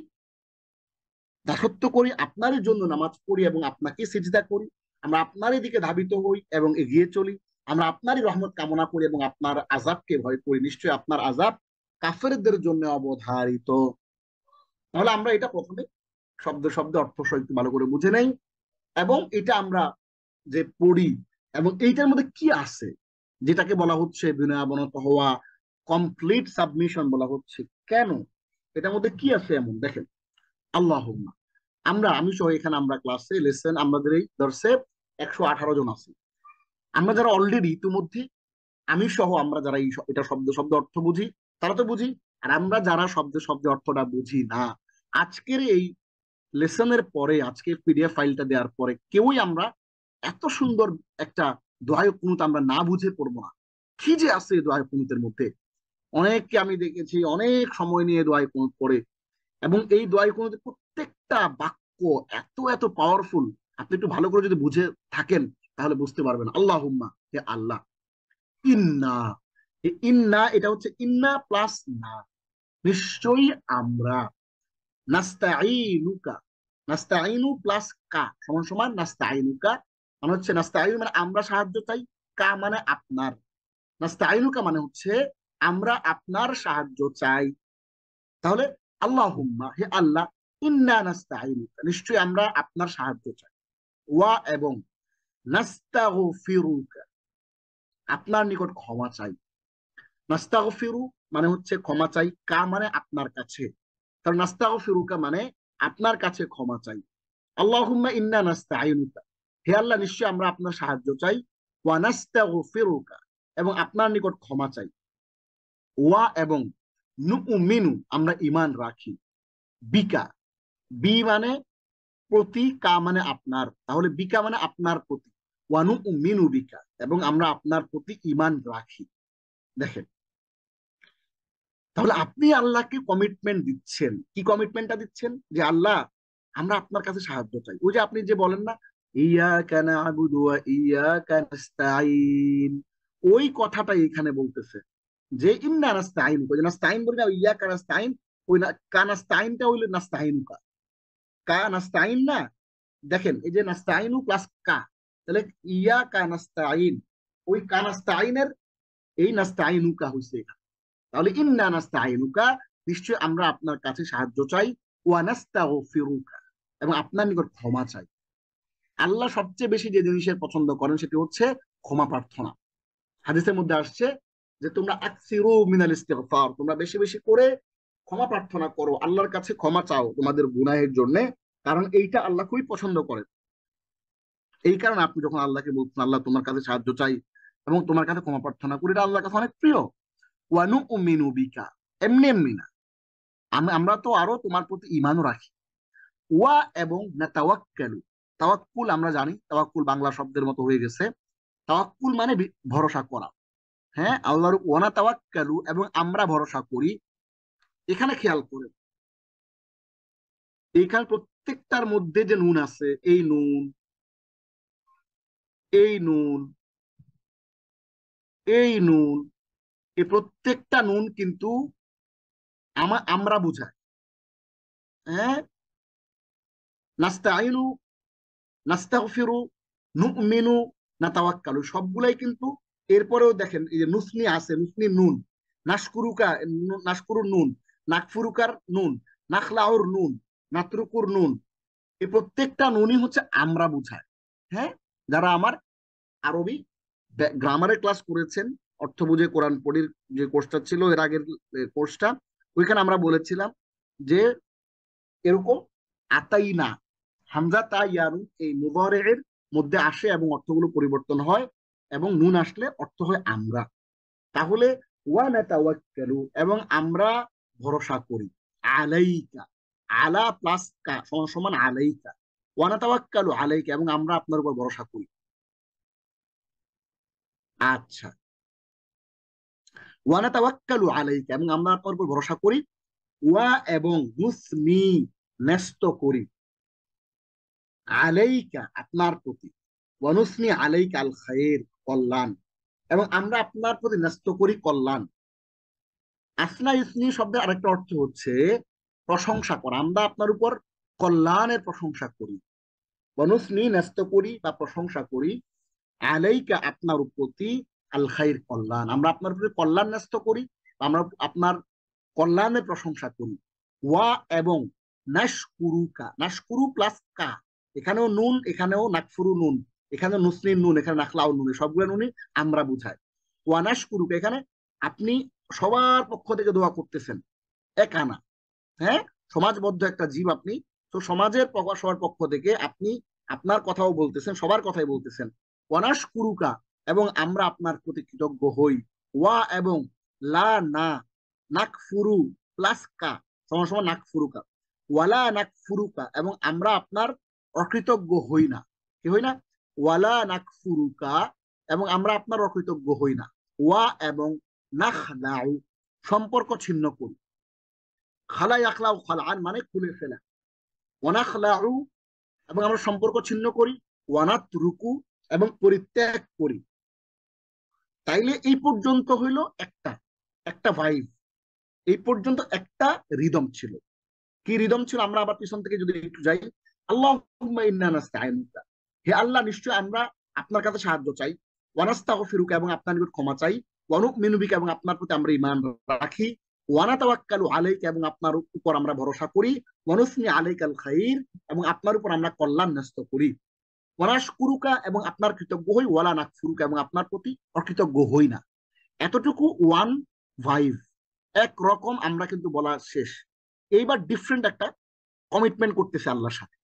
দাসত্ব করি, আপনারই জন্য নামাজ পড়ি এবং আপনাকে সিজদা করি। আমরা আপনারই দিকে ধাবিত হই এবং এগিয়ে চলি। আমরা আপনারই রহমত কামনা করি এবং আপনার আযাবকে ভয় করি। নিশ্চয়ই আপনার আযাব কাফেরদের জন্য অবধারিত। তাহলে আমরা এটা প্রথমে শব্দ শব্দ অর্থ সহ একটু ভালো করে বুঝে নেই, এবং এটা আমরা যে পড়ি এবং এইটার মধ্যে কি আছে, যেটাকে বলা হচ্ছে বিনয়াবনত হওয়া, কমপ্লিট সাবমিশন বলা হচ্ছে। কেন? এটার মধ্যে কি আছে এমন? দেখেন, আল্লাহুম্মা, আমি সহ এখানে আমরা ক্লাসে লেসন আমাদের এই দর্শে 118 জন আছি। আমরা যারা অলরেডি ইতিমধ্যে, আমি সহ আমরা যারা এটা শব্দ শব্দ অর্থ বুঝি তারা তো বুঝি, আর আমরা যারা শব্দ শব্দ অর্থটা বুঝি না, আজকের এই লেসনের পরে, আজকের পিডিএফ ফাইলটা দেওয়ার পরে কেউই আমরা এত সুন্দর একটা দোয়া কুনুত আমরা না বুঝে পড়বো না। কি যে আছে এই দোয়া কুনুতের মধ্যে! অনেককে আমি দেখেছি অনেক সময় নিয়ে দোয়া কুনুত পড়ে, এবং এই দোয়া কুনুতের প্রত্যেকটা বাক্য এত এত পাওয়ারফুল। আপনি একটু ভালো করে যদি বুঝে থাকেন তাহলে বুঝতে পারবেন। আল্লাহুম্মা, হে আল্লাহ, ইন্না, ইন্না এটা হচ্ছে ইন্না প্লাস না, নিশ্চয়ই আমরা, নাস্তাঈনুকা, নাস্তাঈনু প্লাস কা সমান সমান নাস্তাঈনুকা, মানে হচ্ছে নাস্তাঈনু মানে আমরা সাহায্য চাই, কা মানে আপনার, নাস্তাঈনুকা মানে হচ্ছে আমরা আপনার সাহায্য চাই। তাহলে আল্লাহুম্মা, হে আল্লাহ, ইন্না নাস্তাঈনুকা, নিশ্চয়ই আমরা আপনার সাহায্য চাই, ওয়া এবং নাস্তাগফিরুকা, আপনার নিকট ক্ষমা চাই। নাস্তাগফিরু মানে হচ্ছে ক্ষমা চাই, কা মানে আপনার কাছে, তার নাস্তাগফিরুকা মানে আপনার কাছে ক্ষমা চাই। আল্লাহুম্মা ইন্না নাস্তাঈনুকা, হে আল্লাহ, নিশ্চয়ই আমরা আপনার সাহায্য চাই, ওয়া নাস্তাগফিরুকা, এবং আপনার নিকট ক্ষমা চাই, ওয়া এবং নুমিনু আমরা ঈমান রাখি, বিকা, বি মানে প্রতি, কা মানে আপনার, তাহলে বিকা মানে আপনার প্রতি, ওয়া নুমিনু বিকা, এবং আমরা আপনার প্রতি ঈমান রাখি। দেখেন, তাহলে আপনি আল্লাহকে কমিটমেন্ট দিচ্ছেন। কি কমিটমেন্টটা দিচ্ছেন? যে আল্লাহ, আমরা আপনার কাছে সাহায্য চাই। ওই যে আপনি যে বলেন না, ইয়াকা না'বুদু ওয়া ইয়াকা নাস্তাঈন, ওই কথাটাই এখানে বলতেছে যে ইন্না নাস্তাঈন, ওই যে নাস্তাঈন বলি না, ইয়াকা নাস্তাঈন, ওই না কা নাস্তাঈনটা হইলো নাস্তাঈনুকা, কা নাস্তাঈন না। দেখেন, এই যে নাস্তাঈনু প্লাস কা, তাহলে ইয়াকা নাস্তাঈন, ওই কা নাস্তাঈনের এই নাস্তাঈনুকা হইছে এখানে। তাহলে ইন্না নাস্তাঈনুকা, নিশ্চয় আমরা আপনার কাছে সাহায্য চাই, ওয়া নাস্তাগফিরুকা, এবং আপনার নিকট ক্ষমা চাই। আল্লাহ সবচেয়ে বেশি যে জিনিসের পছন্দ করেন সেটি হচ্ছে ক্ষমা প্রার্থনা। হাদিসের মধ্যে আসছে যে তোমরা আকসিরু মিনাল ইস্তিগফার, তোমরা বেশি বেশি করে ক্ষমা প্রার্থনা করো, আল্লাহর কাছে ক্ষমা চাও তোমাদের গুনাহের জন্য, কারণ এইটা আল্লাহ খুবই পছন্দ করেন। এই কারণে আপনি যখন আল্লাহকে বলছেন আল্লাহ তোমার কাছে সাহায্য চাই এবং তোমার কাছে ক্ষমা প্রার্থনা করি, এটা আল্লাহর কাছে অনেক প্রিয়। ওয়া নুমিনু বিকা, এমনি এমনি না, আমরা তো আরো তোমার প্রতি ঈমানও রাখি। ওয়া এবং নাতাওয়াক্কালু, তাওয়াক্কুল আমরা জানি, তাওয়াক্কুল বাংলা শব্দের মতো হয়ে গেছে। তাওয়াক্কুল মানে ভরসা করা। হ্যাঁ, আল্লাহর ওয়ানা তাওয়াক্কালু, এবং আমরা ভরসা করি। এখানে খেয়াল করে, এখানে প্রত্যেকটার মধ্যে যে নুন আছে, এই নুন, এই নুন, এই নুন, এই প্রত্যেকটা নুন কিন্তু আমরা বুঝাই। হ্যাঁ, নাস্তাইনু, নাস্তাগফিরু, নুমিনু, নাতাওয়াক্কালু, সবগুলাই কিন্তু। এরপরেও দেখেন, এই যে নুসনি আছে, নুসনি নুন, নাশকুরুকা, নাশকুরু নুন, নাকফুরুকার নুন, নাখলাউর নুন, নাতরুকুর নুন, এই প্রত্যেকটা নুনই হচ্ছে আমরা বুঝায়। হ্যাঁ, যারা আমার আরবি গ্রামারের ক্লাস করেছেন, অর্থ বুঝে কোরআন পড়ির যে কোর্সটা ছিল এর আগের কোর্সটা, ওইখানে আমরা বলেছিলাম যে এরকম আতাইনা, হামজা তা ইয়ারু এই মুদারিএর মধ্যে আসে এবং অর্থগুলো পরিবর্তন হয়, এবং নুন আসলে অর্থ হয় আমরা। তাহলে ওয়া নাতাওয়াক্কালু, এবং আমরা ভরসা করি, আলাইকা, আলা প্লাস কা সমান সমান আলাইকা, ওয়া নাতাওয়াক্কালু আলাইকা, এবং আমরা আপনার উপর ভরসা করি। আচ্ছা, ওয়া নাতাওয়াক্কালু আলাইকা, এবং আমরা আপনার উপর ভরসা করি, ওয়া এবং নুসনি, ন্যস্ত করি, আলাইকা আপনার প্রতি, ওয়ানুসনি আলাইকা আল খায়ের কল্যাণ, এবং আমরা আপনার প্রতি ন্যস্ত করি কল্যাণ। আসনা ইসনি শব্দের আরেকটা অর্থ হচ্ছে প্রশংসা করা, আমরা আপনার উপর কল্যাণের প্রশংসা করি। বনুসনি ন্যস্ত করি বা প্রশংসা করি, আলাইকা আপনার প্রতি, আল খাইর কল্যাণ, আমরা আপনার প্রতি কল্যাণ ন্যস্ত করি, আমরা আপনার কল্যাণের প্রশংসা করি। ওয়া এবং নাশকুরুকা, নাশকুরু প্লাস কা, এখানেও নুন, এখানেও নাকফুরু নুন, এখানে নুসনিন নুন, এখানে নাখলাউ নুন, সবগুলো নুনই আমরা বুঝাই। ওয়া নাশকুরুকা, এখানে আপনি সবার পক্ষ থেকে দোয়া করতেছেন, একা না। হ্যাঁ, সমাজবদ্ধ একটা জীব আপনি, তো সমাজের সবার পক্ষ থেকে আপনি আপনার কথাও বলতেছেন, সবার কথাই বলতেছেন। ওয়ানাশ কুরুকা, এবং আমরা আপনার প্রতি কৃতজ্ঞ হই। ওয়া এবং লা না, নাকফুরু প্লাস কা সমান সমান নাকফুরুকা, ওয়ালা নাকফুরুকা, এবং আমরা আপনার অকৃতজ্ঞ হই না। কি হই না? ওয়ালা নাকফুরুকা, এবং আমরা আপনার অকৃতজ্ঞ হই না। ওয়া এবং নাখলাউ, সম্পর্ক ছিন্ন করি। খালা ইয়াখলাউ খালান মানে খুলে ফেলা। ওয়ানাখলাউ, এবং আমরা সম্পর্ক ছিন্ন করি। ওয়ানাতরুকু, এবং পরিত্যাগ করি। তাইলে এই পর্যন্ত হইল একটা একটা ভাইব, এই পর্যন্ত একটা রিদম ছিল। কি রিদম ছিল? আমরা আবার পিছন থেকে যদি একটু যাই, আল্লাহুম্মা ইন্না নাস্তাইনুকা, হে আল্লাহ নিশ্চয় আমরা আপনার কাছে সাহায্য চাই। ওয়ানাস্তাগফিরুকা, এবং আপনার নিকট ক্ষমা চাই। ওয়ানুমিনু বিকা, এবং আপনার প্রতি আমরা ঈমান রাখি। ওয়ানাতাওয়াক্কালু আলাইকা, এবং আপনার উপর আমরা ভরসা করি। ওয়ানুসনি আলাইকাল খাইর, এবং আপনার উপর আমরা কল্যাণ ন্যস্ত করি। ওয়ানাশকুরুকা, এবং আপনার কৃতজ্ঞ হই। ওয়ালা নাকফুরুকা, এবং আপনার প্রতি অকৃতজ্ঞ হই না। এতটুকু ওয়ান ভাইভ, এক রকম আমরা কিন্তু বলা শেষ। এইবার ডিফারেন্ট একটা কমিটমেন্ট করতেছে আল্লাহর সাথে।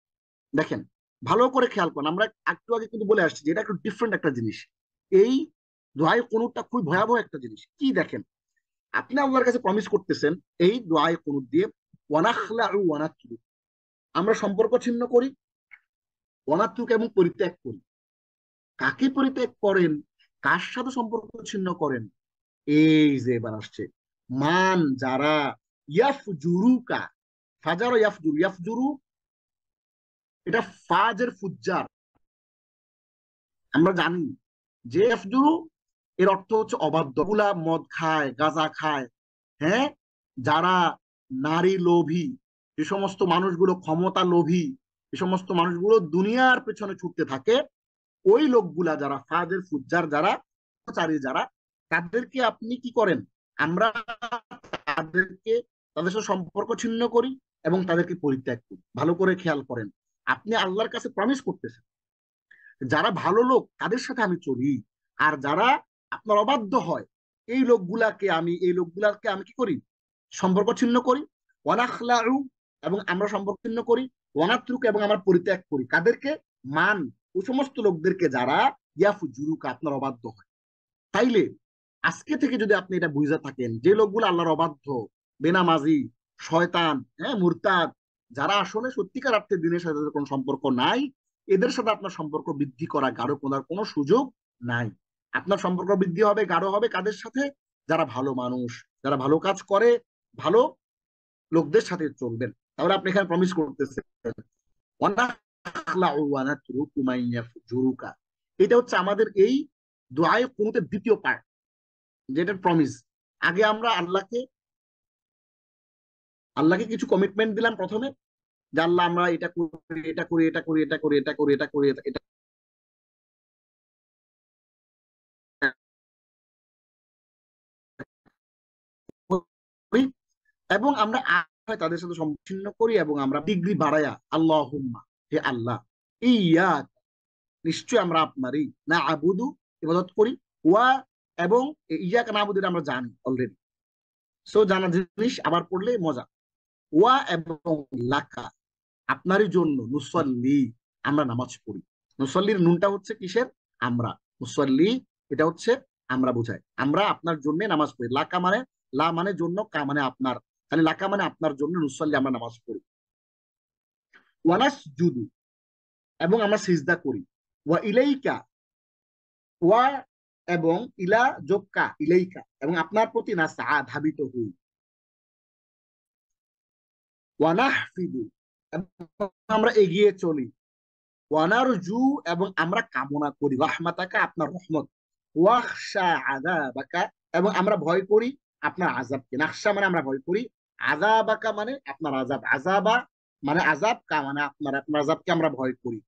দেখেন, ভালো করে খেয়াল করেন, আমরা একটু আগে কিন্তু বলে আসছি যে এটা একটু ডিফারেন্ট একটা জিনিস। এই দোয়ায় কুনুতটা খুব ভয়াবহ একটা জিনিস। কি দেখেন, আপনি আল্লাহর কাছে প্রমিস করতেছেন এই দোয়ায় কুনুত দিয়ে, ওয়ানাখলাউ ওয়ানাতরু, আমরা সম্পর্ক ছিন্ন করি, ওয়ানাতরুক, এবং পরিত্যাগ করি। কাকে পরিত্যাগ করেন? কার সাথে সম্পর্ক ছিন্ন করেন? এই যে এবার আসছে, মান যারা, ইয়াফজুরুকা, ফাজার ইয়াফজুরু, ইয়াফজুরু এটা ফাজের ফুজ্জার, আমরা জানি যে ইয়াফজুরু এর অর্থ হচ্ছে অবাধ্য, গুলা মদ খায়, গাঁজা খায়। হ্যাঁ, যারা নারী লোভী, যে সমস্ত মানুষগুলো ক্ষমতা লোভী, যে সমস্ত মানুষগুলো দুনিয়ার পেছনে ছুটতে থাকে, ওই লোকগুলা যারা ফাজের ফুজ্জার, যারা চারি, যারা, তাদেরকে আপনি কি করেন? আমরা তাদেরকে, তাদের সাথে সম্পর্ক ছিন্ন করি এবং তাদেরকে পরিত্যাগ করি। ভালো করে খেয়াল করেন, আপনি আল্লাহর কাছে প্রমিস করতেছেন যারা ভালো লোক তাদের সাথে আমি চলি, আর যারা আপনার অবাধ্য হয় এই লোকগুলাকে আমি কি করি? সম্পর্ক ছিন্ন করি। ওয়ানাখলাউ, এবং আমরা সম্পর্ক ছিন্ন করি। ওয়ানাতরুক, এবং আমরা পরিত্যাগ করি। কাদেরকে? মান, ওই সমস্ত লোকদেরকে যারা ইয়াফজুরুকা, আপনার অবাধ্য হয়। তাইলে আজকে থেকে যদি আপনি এটা বুঝে থাকেন, যে লোকগুলো আল্লাহর অবাধ্য, বেনামাজি, শয়তান, হ্যাঁ, মুরতাদ, যারা আসলে সত্যিকার অর্থে দিনের সাথে কোনো সম্পর্ক নাই, এদের সাথে আপনার সম্পর্ক বৃদ্ধি করা, গাঢ় করার কোনো সুযোগ নাই। আপনার সম্পর্ক বৃদ্ধি হবে, গাঢ় হবে কাদের সাথে? যারা ভালো মানুষ, যারা ভালো কাজ করে, ভালো লোকদের সাথে চলবেন। তাহলে আপনি এখানে প্রমিস করতেছেন এটা হচ্ছে আমাদের এই দোয়ায়ে কুনুতের দ্বিতীয় পার্ট, যেটা প্রমিস। আগে আমরা আল্লাহকে কিছু কমিটমেন্ট দিলাম প্রথমে, যে আল্লাহ আমরা এটা করি, এটা করি, এটা করি, এটা করি, এটা করি, এটা করি, এটা করি, এবং আমরা তাদের সাথে সম্পূর্ণ করি, এবং আমরা ডিগ্রি বাড়াইয়া আল্লাহুম্মা, হে আল্লাহ, ইয়া, নিশ্চয় আমরা আপনারই, না আবুদু, ইবাদত করি, ওয়া, এবং ইয়াকা না আবুদু আমরা জানি অলরেডি, সো জানা জিনিস আবার পড়লে মজা। ওয়া এবং লাকা, আপনারই জন্য, নুসল্লি, আমরা নামাজ পড়ি। নুসল্লির নুনটা হচ্ছে কিসের? আমরা। মুসল্লি এটা হচ্ছে আমরা বোঝায়, আমরা আপনার জন্য নামাজ পড়ি। লাকা মানে, লা মানে জন্য, কা মানে আপনার, তাহলে লাকা মানে আপনার জন্য, নুসল্লি আমরা নামাজ পড়ি। ওয়ানাস জুদু, এবং আমরা সিজদা করি। ওয়া ইলাইকা, ওয়া এবং ইলা যোক্কা, ইলাইকা, এবং আপনার প্রতি নাসা, ধাবিত হই। ওয়ানাহফিদু, আমরা এগিয়ে চলি। ওয়ানারজু, এবং আমরা কামনা করি, রাহমাতাকা, আপনার রহমত। ওয়াখশা আযাবাকা, এবং আমরা ভয় করি আপনার আযাবকে। নাখশা মানে আমরা ভয় করি, আযাবাকা মানে আপনার আযাব, আযাবা মানে আযাব, কা মানে আপনার, আপনার আযাবকে আমরা ভয় করি।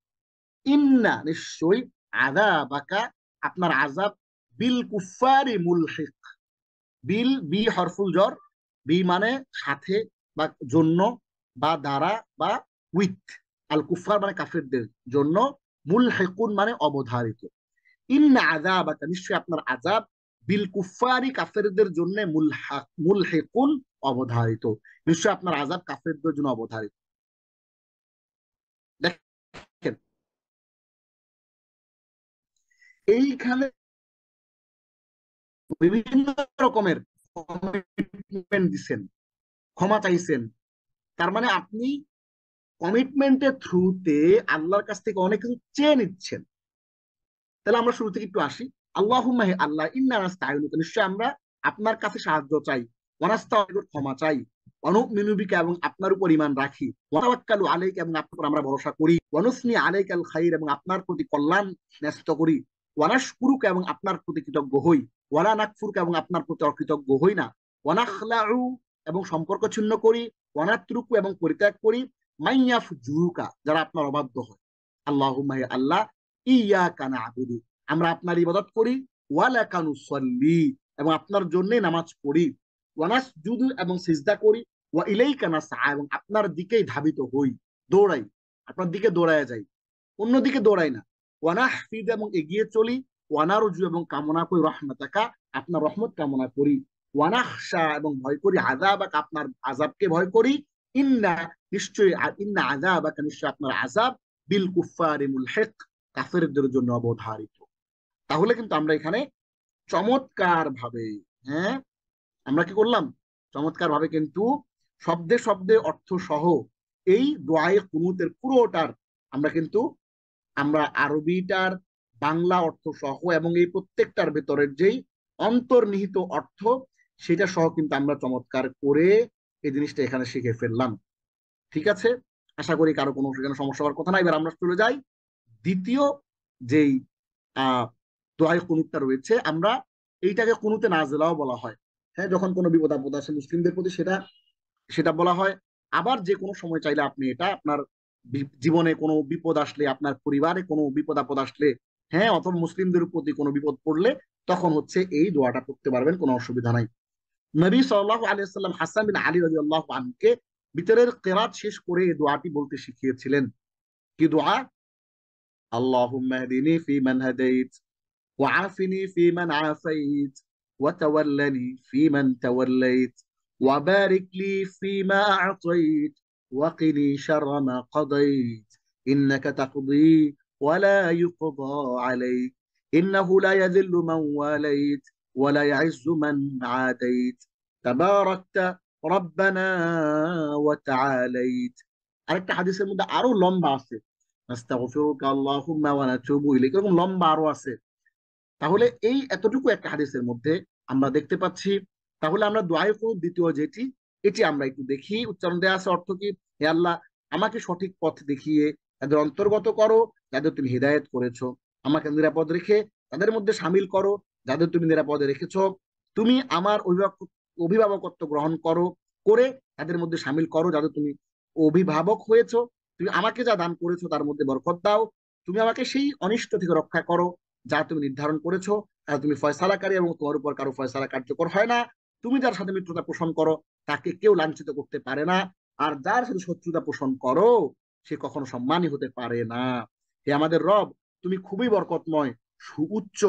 ইন্না, নিশ্চয়ই, আযাবাকা, আপনার আযাব, বিল কুফারি মুলহিক। বিল, বি হরফুল জর, বি মানে সাথে বা জন্য বা দ্বারা বা উইথ, আল কুফার মানে কাফেরদের জন্য, মুলহিকুন মানে অবধারিত। ইন্না আযাবাকা, নিশ্চয়ই আপনার আযাব, বিল কুফারি, কাফেরদের জন্য, মুলহিকুন, অবধারিত। নিশ্চয়ই আপনার আযাব কাফেরদের জন্য অবধারিত। দেখেন এইখানে বিভিন্ন রকমের কমিটমেন্ট দিচ্ছেন, ক্ষমা চাইছেন। তার মানে আপনি কমিটমেন্টের থ্রুতে আল্লাহর কাছ থেকে অনেক কিছু চেয়ে নিচ্ছেন। তাহলে আমরা শুরু থেকে একটু আসি। আল্লাহুম্মা, হে আল্লাহ, ইন্না নাস্তাইনুকা, নিশ্চয় আমরা আপনার কাছে সাহায্য চাই। ওয়া নাস্তাগফিরুকা, ক্ষমা চাই। ওয়া নুমিনু বিকা, এবং আপনার উপর ঈমান রাখি। ওয়া তাওয়াক্কালু আলাইকা, এবং আপনার উপর আমরা ভরসা করি। ওয়া নুসনি আলাইকাল খাইর, এবং আপনার প্রতি কল্যাণ ন্যস্ত করি। ওয়া নাশকুরুকা, এবং আপনার প্রতি কৃতজ্ঞ হই। ওয়া লা নাকফুরুকা, এবং আপনার প্রতি অকৃতজ্ঞ হই না। ওয়া নাখলাউ, এবং সম্পর্ক ছিন্ন করি। ওয়া নাতরুকু, এবং পরিত্যাগ করি। মাইয়াফজুরুকা, যারা আপনার অবাধ্য হয়। আল্লাহুম্মা, হে আল্লাহ, ইয়াকা না'বুদু, আমরা আপনার ইবাদত করি। ওয়ালাকা নুসাল্লি, এবং আপনার জন্য নামাজ পড়ি। ওয়ানাসজুদু, এবং সিজদা করি। ওয়া ইলাইকা নাসআ, এবং আপনার দিকেই ধাবিত হই, দৌড়াই, আপনার দিকে দৌড়ায় যাই, অন্যদিকে দৌড়াই না। ওয়ানাহফিদ, এবং এগিয়ে চলি। ওয়ানারজু, এবং কামনা করি, রহমাতাকা, আপনার রহমত কামনা করি। ওয়ানাখশা, এবং ভয় করি, আযাবাক, আপনার আযাবকে ভয় করি। ইন্না, নিশ্চয়ই, ইন্না আযাবাকা, নিশ্চয় আপনার আযাব, বিল কুফফারি মুলহিক, কাফেরদের জন্য অবধারিত। তাহলে কিন্তু আমরা এখানে চমৎকার ভাবে, হ্যাঁ, আমরা কি করলাম? চমৎকার ভাবে কিন্তু শব্দে শব্দে অর্থ সহ এই দোয়ায়ে কুনুতের পুরোটার আমরা কিন্তু, আমরা আরবিটার বাংলা অর্থ সহ এবং এই প্রত্যেকটার ভেতরের যেই অন্তর্নিহিত অর্থ সেটা সহ কিন্তু আমরা চমৎকার করে এই জিনিসটা এখানে শিখে ফেললাম। ঠিক আছে, আশা করি কারো কোনো সেখানে সমস্যা হওয়ার কথা না। এবার আমরা চলে যাই দ্বিতীয় যেই আহ দোয়ায়ে কুনুতটা রয়েছে। আমরা এইটাকে কুনুতে নাজেলাও বলা হয়। হ্যাঁ, যখন কোনো বিপদ আপদ আসে মুসলিমদের প্রতি সেটা সেটা বলা হয়। আবার যে কোনো সময় চাইলে আপনি এটা আপনার জীবনে কোনো বিপদ আসলে, আপনার পরিবারে কোনো বিপদ আপদ আসলে, হ্যাঁ, অথবা মুসলিমদের প্রতি কোনো বিপদ পড়লে তখন হচ্ছে এই দোয়াটা পড়তে পারবেন, কোনো অসুবিধা নাই। নবী সাল্লাল্লাহু আলাইহি ওয়াসাল্লাম হাসান বিন আলী রাদিয়াল্লাহু আনহুকে ভিতরের কেরাত শেষ করে এই দোয়াটি বলতে শিখিয়েছিলেন। কি দোয়া? আল্লাহুম্মা হদিনি ফিমান হাদাইত, وعافني فيمن عافيت، وتولني فيمن توليت، وبارك لي فيما أعطيت، وقني شر ما قضيت، إنك تقضي ولا يقضى عليك، إنه لا يذل من واليت ولا يعز من عاديت، تباركت ربنا وتعاليت। আরেকটা হাদিসের মধ্যে আরো লম্বা আছে, নাস্তাগফিরুকা আল্লাহুম্মা ওয়া নাতুবু ইলাইক, এরকম লম্বা আরো আছে। তাহলে এই এতটুকু একটা হাদিসের মধ্যে আমরা দেখতে পাচ্ছি। তাহলে আমরা দোয়ায়ে কুনুত দ্বিতীয় যেটি, এটি আমরা একটু দেখি। উচ্চারণ দেওয়া আছে, অর্থ কি? হে আল্লাহ, আমাকে সঠিক পথ দেখিয়ে তাদের অন্তর্গত করো যাদের তুমি হিদায়ত করেছো, আমাকে নিরাপদ রেখে তাদের মধ্যে সামিল করো যাদের তুমি নিরাপদে রেখেছো। তুমি আমার অভিভাবকত্ব গ্রহণ করো, করে তাদের মধ্যে সামিল করো যাদের তুমি অভিভাবক হয়েছো। তুমি আমাকে যা দান করেছো তার মধ্যে বরকত দাও। তুমি আমাকে সেই অনিষ্ট থেকে রক্ষা করো যা তুমি নির্ধারণ করেছো। আর তুমি ফয়সালাকারী, এবং তোমার উপর কারো ফয়সালা কার্যকর হয় না। তুমি যার সাথে মিত্রতা পোষণ করো তাকে কেউ লাঞ্ছিত করতে পারে না, আর যার সাথে শত্রুতা পোষণ করো সে কখনো সম্মানী হতে পারে না। হে আমাদের রব, তুমি খুবই বরকতময়, সুউচ্চ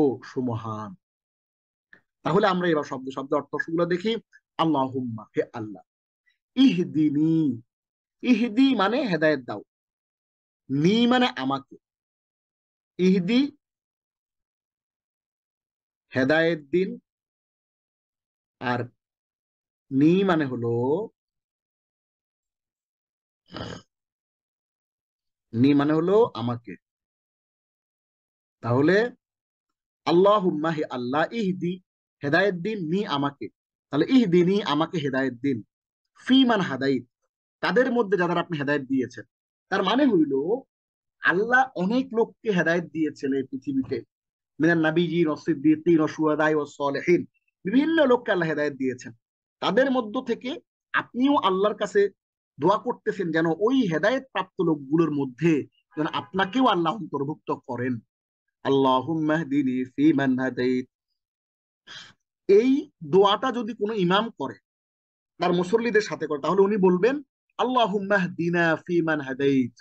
ও সুমহান। তাহলে আমরা এবার শব্দ শব্দ অর্থগুলো দেখি। আল্লাহুম্মা, হে আল্লাহ। ইহদিনি, ইহদি মানে হেদায়েত দাও, নি মানে আমাকে, ইহদি হেদায়েত দিন, আর নি মানে হলো, নি মানে হলো আমাকে। তাহলে আল্লাহুম্মা, হে আল্লাহ, ইহদি হেদায়েত দিন, নি আমাকে। তাহলে ইহদিনি আমাকে হেদায়েত দিন, ফি মান হাদাইত তাদের মধ্যে যাদের আপনি হেদায়েত দিয়েছেন। তার মানে হইল আল্লাহ অনেক লোককে হেদায়েত দিয়েছেন এই পৃথিবীতে, মিনান নাবিয়্যিন ওয়াস সিদ্দীকিন ওয়াস শুহাদাই ওয়াস সালিহিন, বিভিন্ন লোককে আল্লাহ হেদায়েত দিয়েছেন। তাদের মধ্য থেকে আপনিও আল্লাহর কাছে দোয়া করতেছেন যেন ওই হেদায়েত প্রাপ্ত লোকগুলোর মধ্যে যেন আপনাকেও আল্লাহ অন্তর্ভুক্ত করেন। আল্লাহুম্মা হদিনি ফিমান হাদাইত। এই দোয়াটা যদি কোনো ইমাম করে, তার মুসল্লিদের সাথে করে, তাহলে উনি বলবেন আল্লাহুম্মা হদিনা ফিমান হাদাইত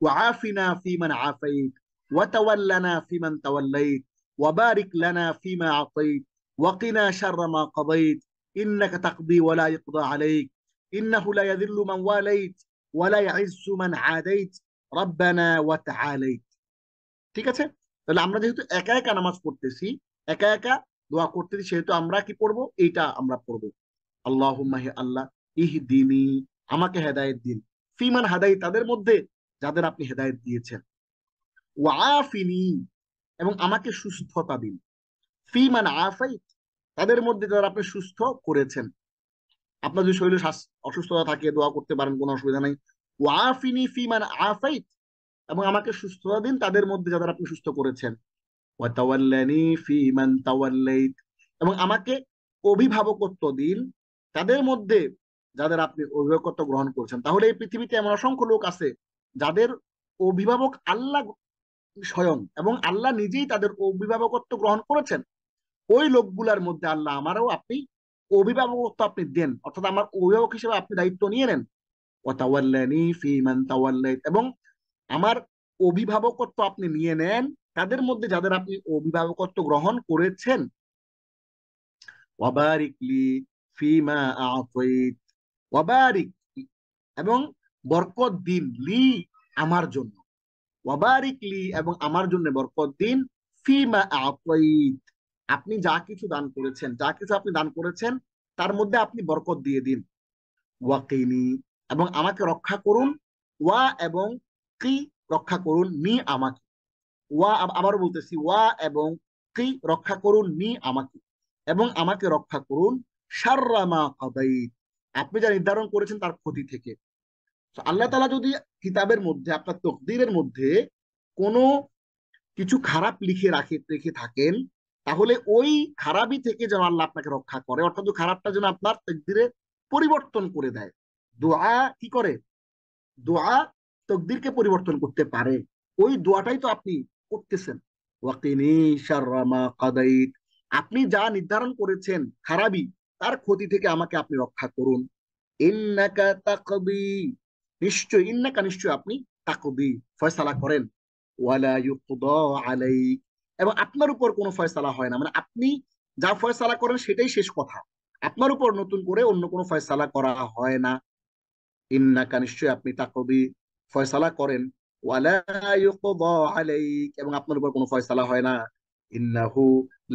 ওয়া আফিনা ফিমান আফাইত ওয়া তাওয়াল্লানা ফিমান তাওয়াল্লাইত ওয়া বারিক লানা ফিমা আতাইত ওয়া কিনা শাররা মা কাদাইত ইন্নাকা তাকদি ওয়া লা ইকদা আলাইক ইন্নাহু লা ইয়াযিল্লু মান ওয়ালাইত ওয়া লা ইয়াইজ্জু মান আদাইত রাব্বানা ওয়া তাআলাইত। ঠিক আছে? তাহলে আমরা যেহেতু একা একা নামাজ পড়তেছি, একা একা দোয়া করতেছি, সেহেতু আমরা কি পড়বো? এইটা আমরা পড়বো, আল্লাহুম্মা, হে আল্লাহ, ইহদিনি আমাকে হেদায়েত দিন, ফিমান হাদাই তাদের মধ্যে যাদের আপনি হেদায়েত দিয়েছেন, ওয়াফিনি এবং আমাকে সুস্থতা দিন, ফিমান আফাইত তাদের মধ্যে যারা আপনি সুস্থ করেছেন। আপনার যদি শরীরে অসুস্থতা থাকে দোয়া করতে পারেন, কোনো অসুবিধা নাই। ওয়াফিনি ফিমান আফাইত এবং আমাকে সুস্থতা দিন তাদের মধ্যে যাদের আপনি সুস্থ করেছেন। ওয়াতাওয়াল্লানি ফিমান তাওয়াল্লাইত এবং আমাকে অভিভাবকত্ব দিন তাদের মধ্যে যাদের আপনি অভিভাবকত্ব গ্রহণ করছেন। তাহলে এই পৃথিবীতে এমন অসংখ্য লোক আছে যাদের অভিভাবক আল্লাহ স্বয়ং, এবং আল্লাহ নিজেই তাদের অভিভাবকত্ব গ্রহণ করেছেন। ওই লোকগুলার মধ্যে আল্লাহ আমারও আপনি অভিভাবকত্ব আপনি দেন, অর্থাৎ আমার অভিভাবক হিসেবে আপনি দায়িত্ব নিয়ে নেন। ওয়াতাওয়াল্লানি ফিমান তাওয়াল্লাইত এবং আমার অভিভাবকত্ব আপনি নিয়ে নেন তাদের মধ্যে যাদের আপনি অভিভাবকত্ব গ্রহণ করেছেন। ওয়াবারিক লি ফিমা আতাইত, ওয়াবারিক এবং বরকত দিন, লি আমার জন্য, ওয়াবারিক লি এবং আমার জন্য বরকত দিন, ফিমা আতাইত আপনি যা কিছু দান করেছেন, যা কিছু আপনি দান করেছেন তার মধ্যে আপনি বরকত দিয়ে দিন। ওয়াকিনি এবং আমাকে রক্ষা করুন, ওয়া এবং কি রক্ষা করুন, নি আমাকে, ওয়া আবারও বলতেছি, ওয়া এবং কি রক্ষা করুন, নি আমাকে, এবং আমাকে রক্ষা করুন শাররা মা কাদাইত আপনি যা নির্ধারণ করেছেন তার ক্ষতি থেকে। আল্লাহ তাআলা যদি কিতাবের মধ্যে, আপনার তকদিরের মধ্যে কোনো কিছু খারাপ রেখে থাকেন, তাহলে ওই খারাপই থেকে যেন আল্লাহ আপনাকে রক্ষা করে, অর্থাৎ খারাপটা যেন আপনার তকদিরে পরিবর্তন করে দেয়। দোয়া কি করে? দোয়া তকদিরকে পরিবর্তন করতে পারে। ওই দোয়াটাই তো আপনি করতেছেন। ওয়াকিনি শাররা মা কাদাইত আপনি যা নির্ধারণ করেছেন খারাপই, তার ক্ষতি থেকে আমাকে আপনি রক্ষা করুন। ইন্নাকা তাকদি নিশ্চয়, ইন্নাকা নিশ্চয় আপনি, তাকদি ফয়সালা করেন, ওয়ালা ইউকদা আলাইক এবং আপনার উপর কোনো ফয়সালা হয় না, মানে আপনি যা ফয়সালা করেন সেটাই শেষ কথা, আপনার উপর নতুন করে অন্য কোনো ফয়সালা করা হয় না। ইন্নাকা নিশ্চয় আপনি, তাকদি ফয়সালা করেন, ওয়ালা ইউকদা আলাইক এবং আপনার উপর কোনো ফয়সালা হয় না। ইন্নাহু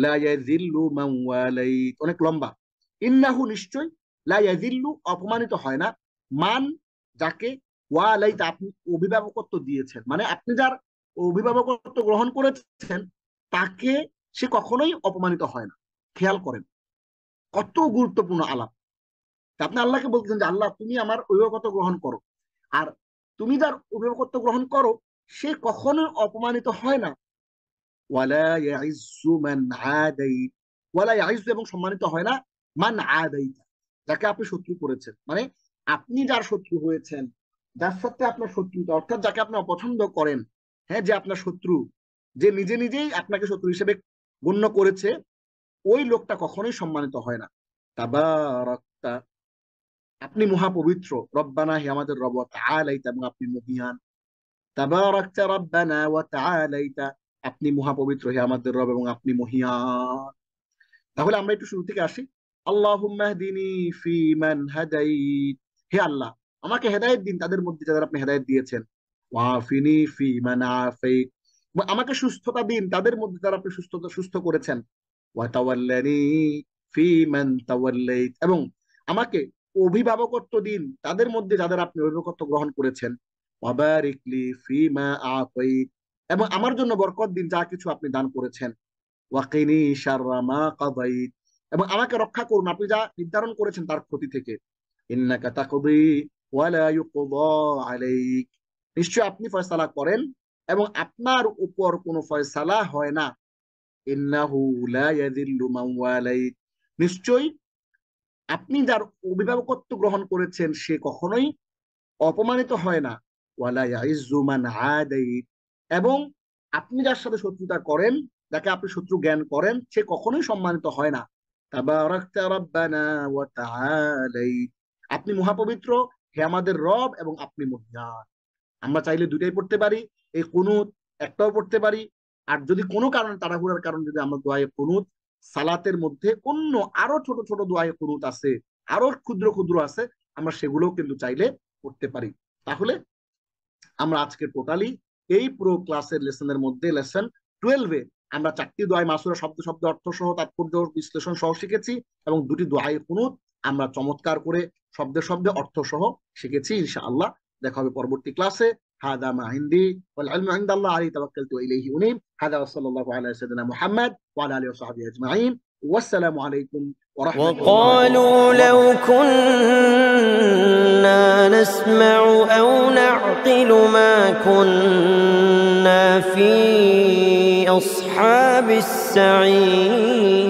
লা ইয়াযিল্লু মান ওয়ালাইত, অনেক লম্বা। ইন্নাহু নিশ্চয়, লা ইয়াযিল্লু অপমানিত হয় না, মান যাকে, ওয়ালাইত আপনি অভিভাবকত্ব দিয়েছেন, মানে আপনি যার অভিভাবকত্ব গ্রহণ করেছেন তাকে সে কখনোই অপমানিত হয় না। খেয়াল করেন কত গুরুত্বপূর্ণ আলাপ। আপনি আল্লাহকে বলতেছেন যে আল্লাহ তুমি আমার অভিভাবকত্ব গ্রহণ করো, আর তুমি যার অভিভাবকত্ব গ্রহণ করো সে কখনোই অপমানিত হয় না। ওয়ালা ইয়াইজ্জু মান আদাইত, ওয়ালা ইয়াইজ্জু এবং সম্মানিত হয় না মান আদাইত, যাকে আপনি শত্রু করেছেন। মানে আপনি যার শত্রু হয়েছেন, যার সাথে আপনার শত্রুতা, অর্থাৎ যাকে আপনি অপছন্দ করেন, হ্যাঁ, যে আপনার শত্রু, যে নিজে নিজেই আপনাকে শত্রু হিসেবে গণ্য করেছে, ওই লোকটা কখনোই সম্মানিত হয় না। তাবারাকতা, আপনি মহাপবিত্র, রব্বানা হে আমাদের রব, ওয়া তাআলাইতা এবং আপনি মহিয়ান। তাবারাকতা রব্বানা ওয়া তাআলাইতা, আপনি মহাপবিত্র হে আমাদের রব এবং আপনি মহিয়ান। তাহলে আমরা একটু শুরু থেকে আসি। আল্লাহুম্মা হদিনি ফি মান হাদাইত, হে আল্লাহ আমাকে হেদায়েত দিন তাদের মধ্যে যাদের আপনি হেদায়েত দিয়েছেন। ওয়াফিনি ফি মান আফাইত, আমাকে সুস্থতা দিন তাদের মধ্যে যারা আপনি সুস্থ করেছেন। ওয়া তাওয়াল্লানি ফি মান তাওয়াল্লাইত, এবং আমাকে অভিভাবকত্ব দিন তাদের মধ্যে যাদের আপনি অভিভাবকত্ব গ্রহণ করেছেন। ওয়া বারিক লি ফি মা আতাইত, এবং আমার জন্য বরকত দিন যা কিছু আপনি দান করেছেন। ওয়াকিনি শাররা মা কাদাইত, এবং আমাকে রক্ষা করুন আপনি যা নির্ধারণ করেছেন তার ক্ষতি থেকে। ইন্নাকা তাকদি ওয়া লা ইউকদা আলাইক, নিশ্চয় আপনি ফয়সালা করেন এবং আপনার উপর কোনো ফয়সালা হয় না। ইন্নাহু লা ইয়াযিল্লু মান ওয়ালাইত, নিশ্চয় আপনি যার অভিভাবকত্ব গ্রহণ করেছেন সে কখনোই অপমানিত হয় না। ওয়ালা ইয়াইজ্জু মান আদাইত, এবং আপনি যার সাথে শত্রুতা করেন, যাকে আপনি শত্রু জ্ঞান করেন, সে কখনোই সম্মানিত হয় না। তাবারাকতা রব্বানা ওয়া তাআলাইত, আপনি মহাপবিত্র হে আমাদের রব এবং আপনি মহিয়ান। আমরা চাইলে দুইটাই পড়তে পারি, এই কুনুত একটাও পড়তে পারি। আর যদি কোনো কারণে, তাড়াহুড়ার কারণে যদি আমরা দোয়ায়ে কুনুত, সালাতের মধ্যে অন্য আরো ছোট ছোট দোয়ায়ে কুনুত আছে, আরো ক্ষুদ্র ক্ষুদ্র আছে, আমরা সেগুলোও কিন্তু চাইলে পড়তে পারি। তাহলে আমরা আজকে টোটালি এই পুরো ক্লাসের লেসনের মধ্যে লেসন 12-এ আমরা 4টি দোয়া মাসুরা শব্দ শব্দ অর্থ সহ তাৎপর্য বিশ্লেষণ সহ শিখেছি, এবং 2টি দোয়ায়ে কুনুত আমরা চমৎকার করে শব্দে শব্দে অর্থ সহ শিখেছি। ইনশাআল্লাহ দেখা হবে পরবর্তী ক্লাসে। هذا ما عندي والعلم عند الله عليه توكلت وإليه أنيب. هذا وصلى الله على سيدنا محمد وعلى آله وصحبه أجمعين، والسلام عليكم ورحمة الله وبركاته. وقالوا لو كنا نسمع أو نعقل ما كنا في أصحاب السعير.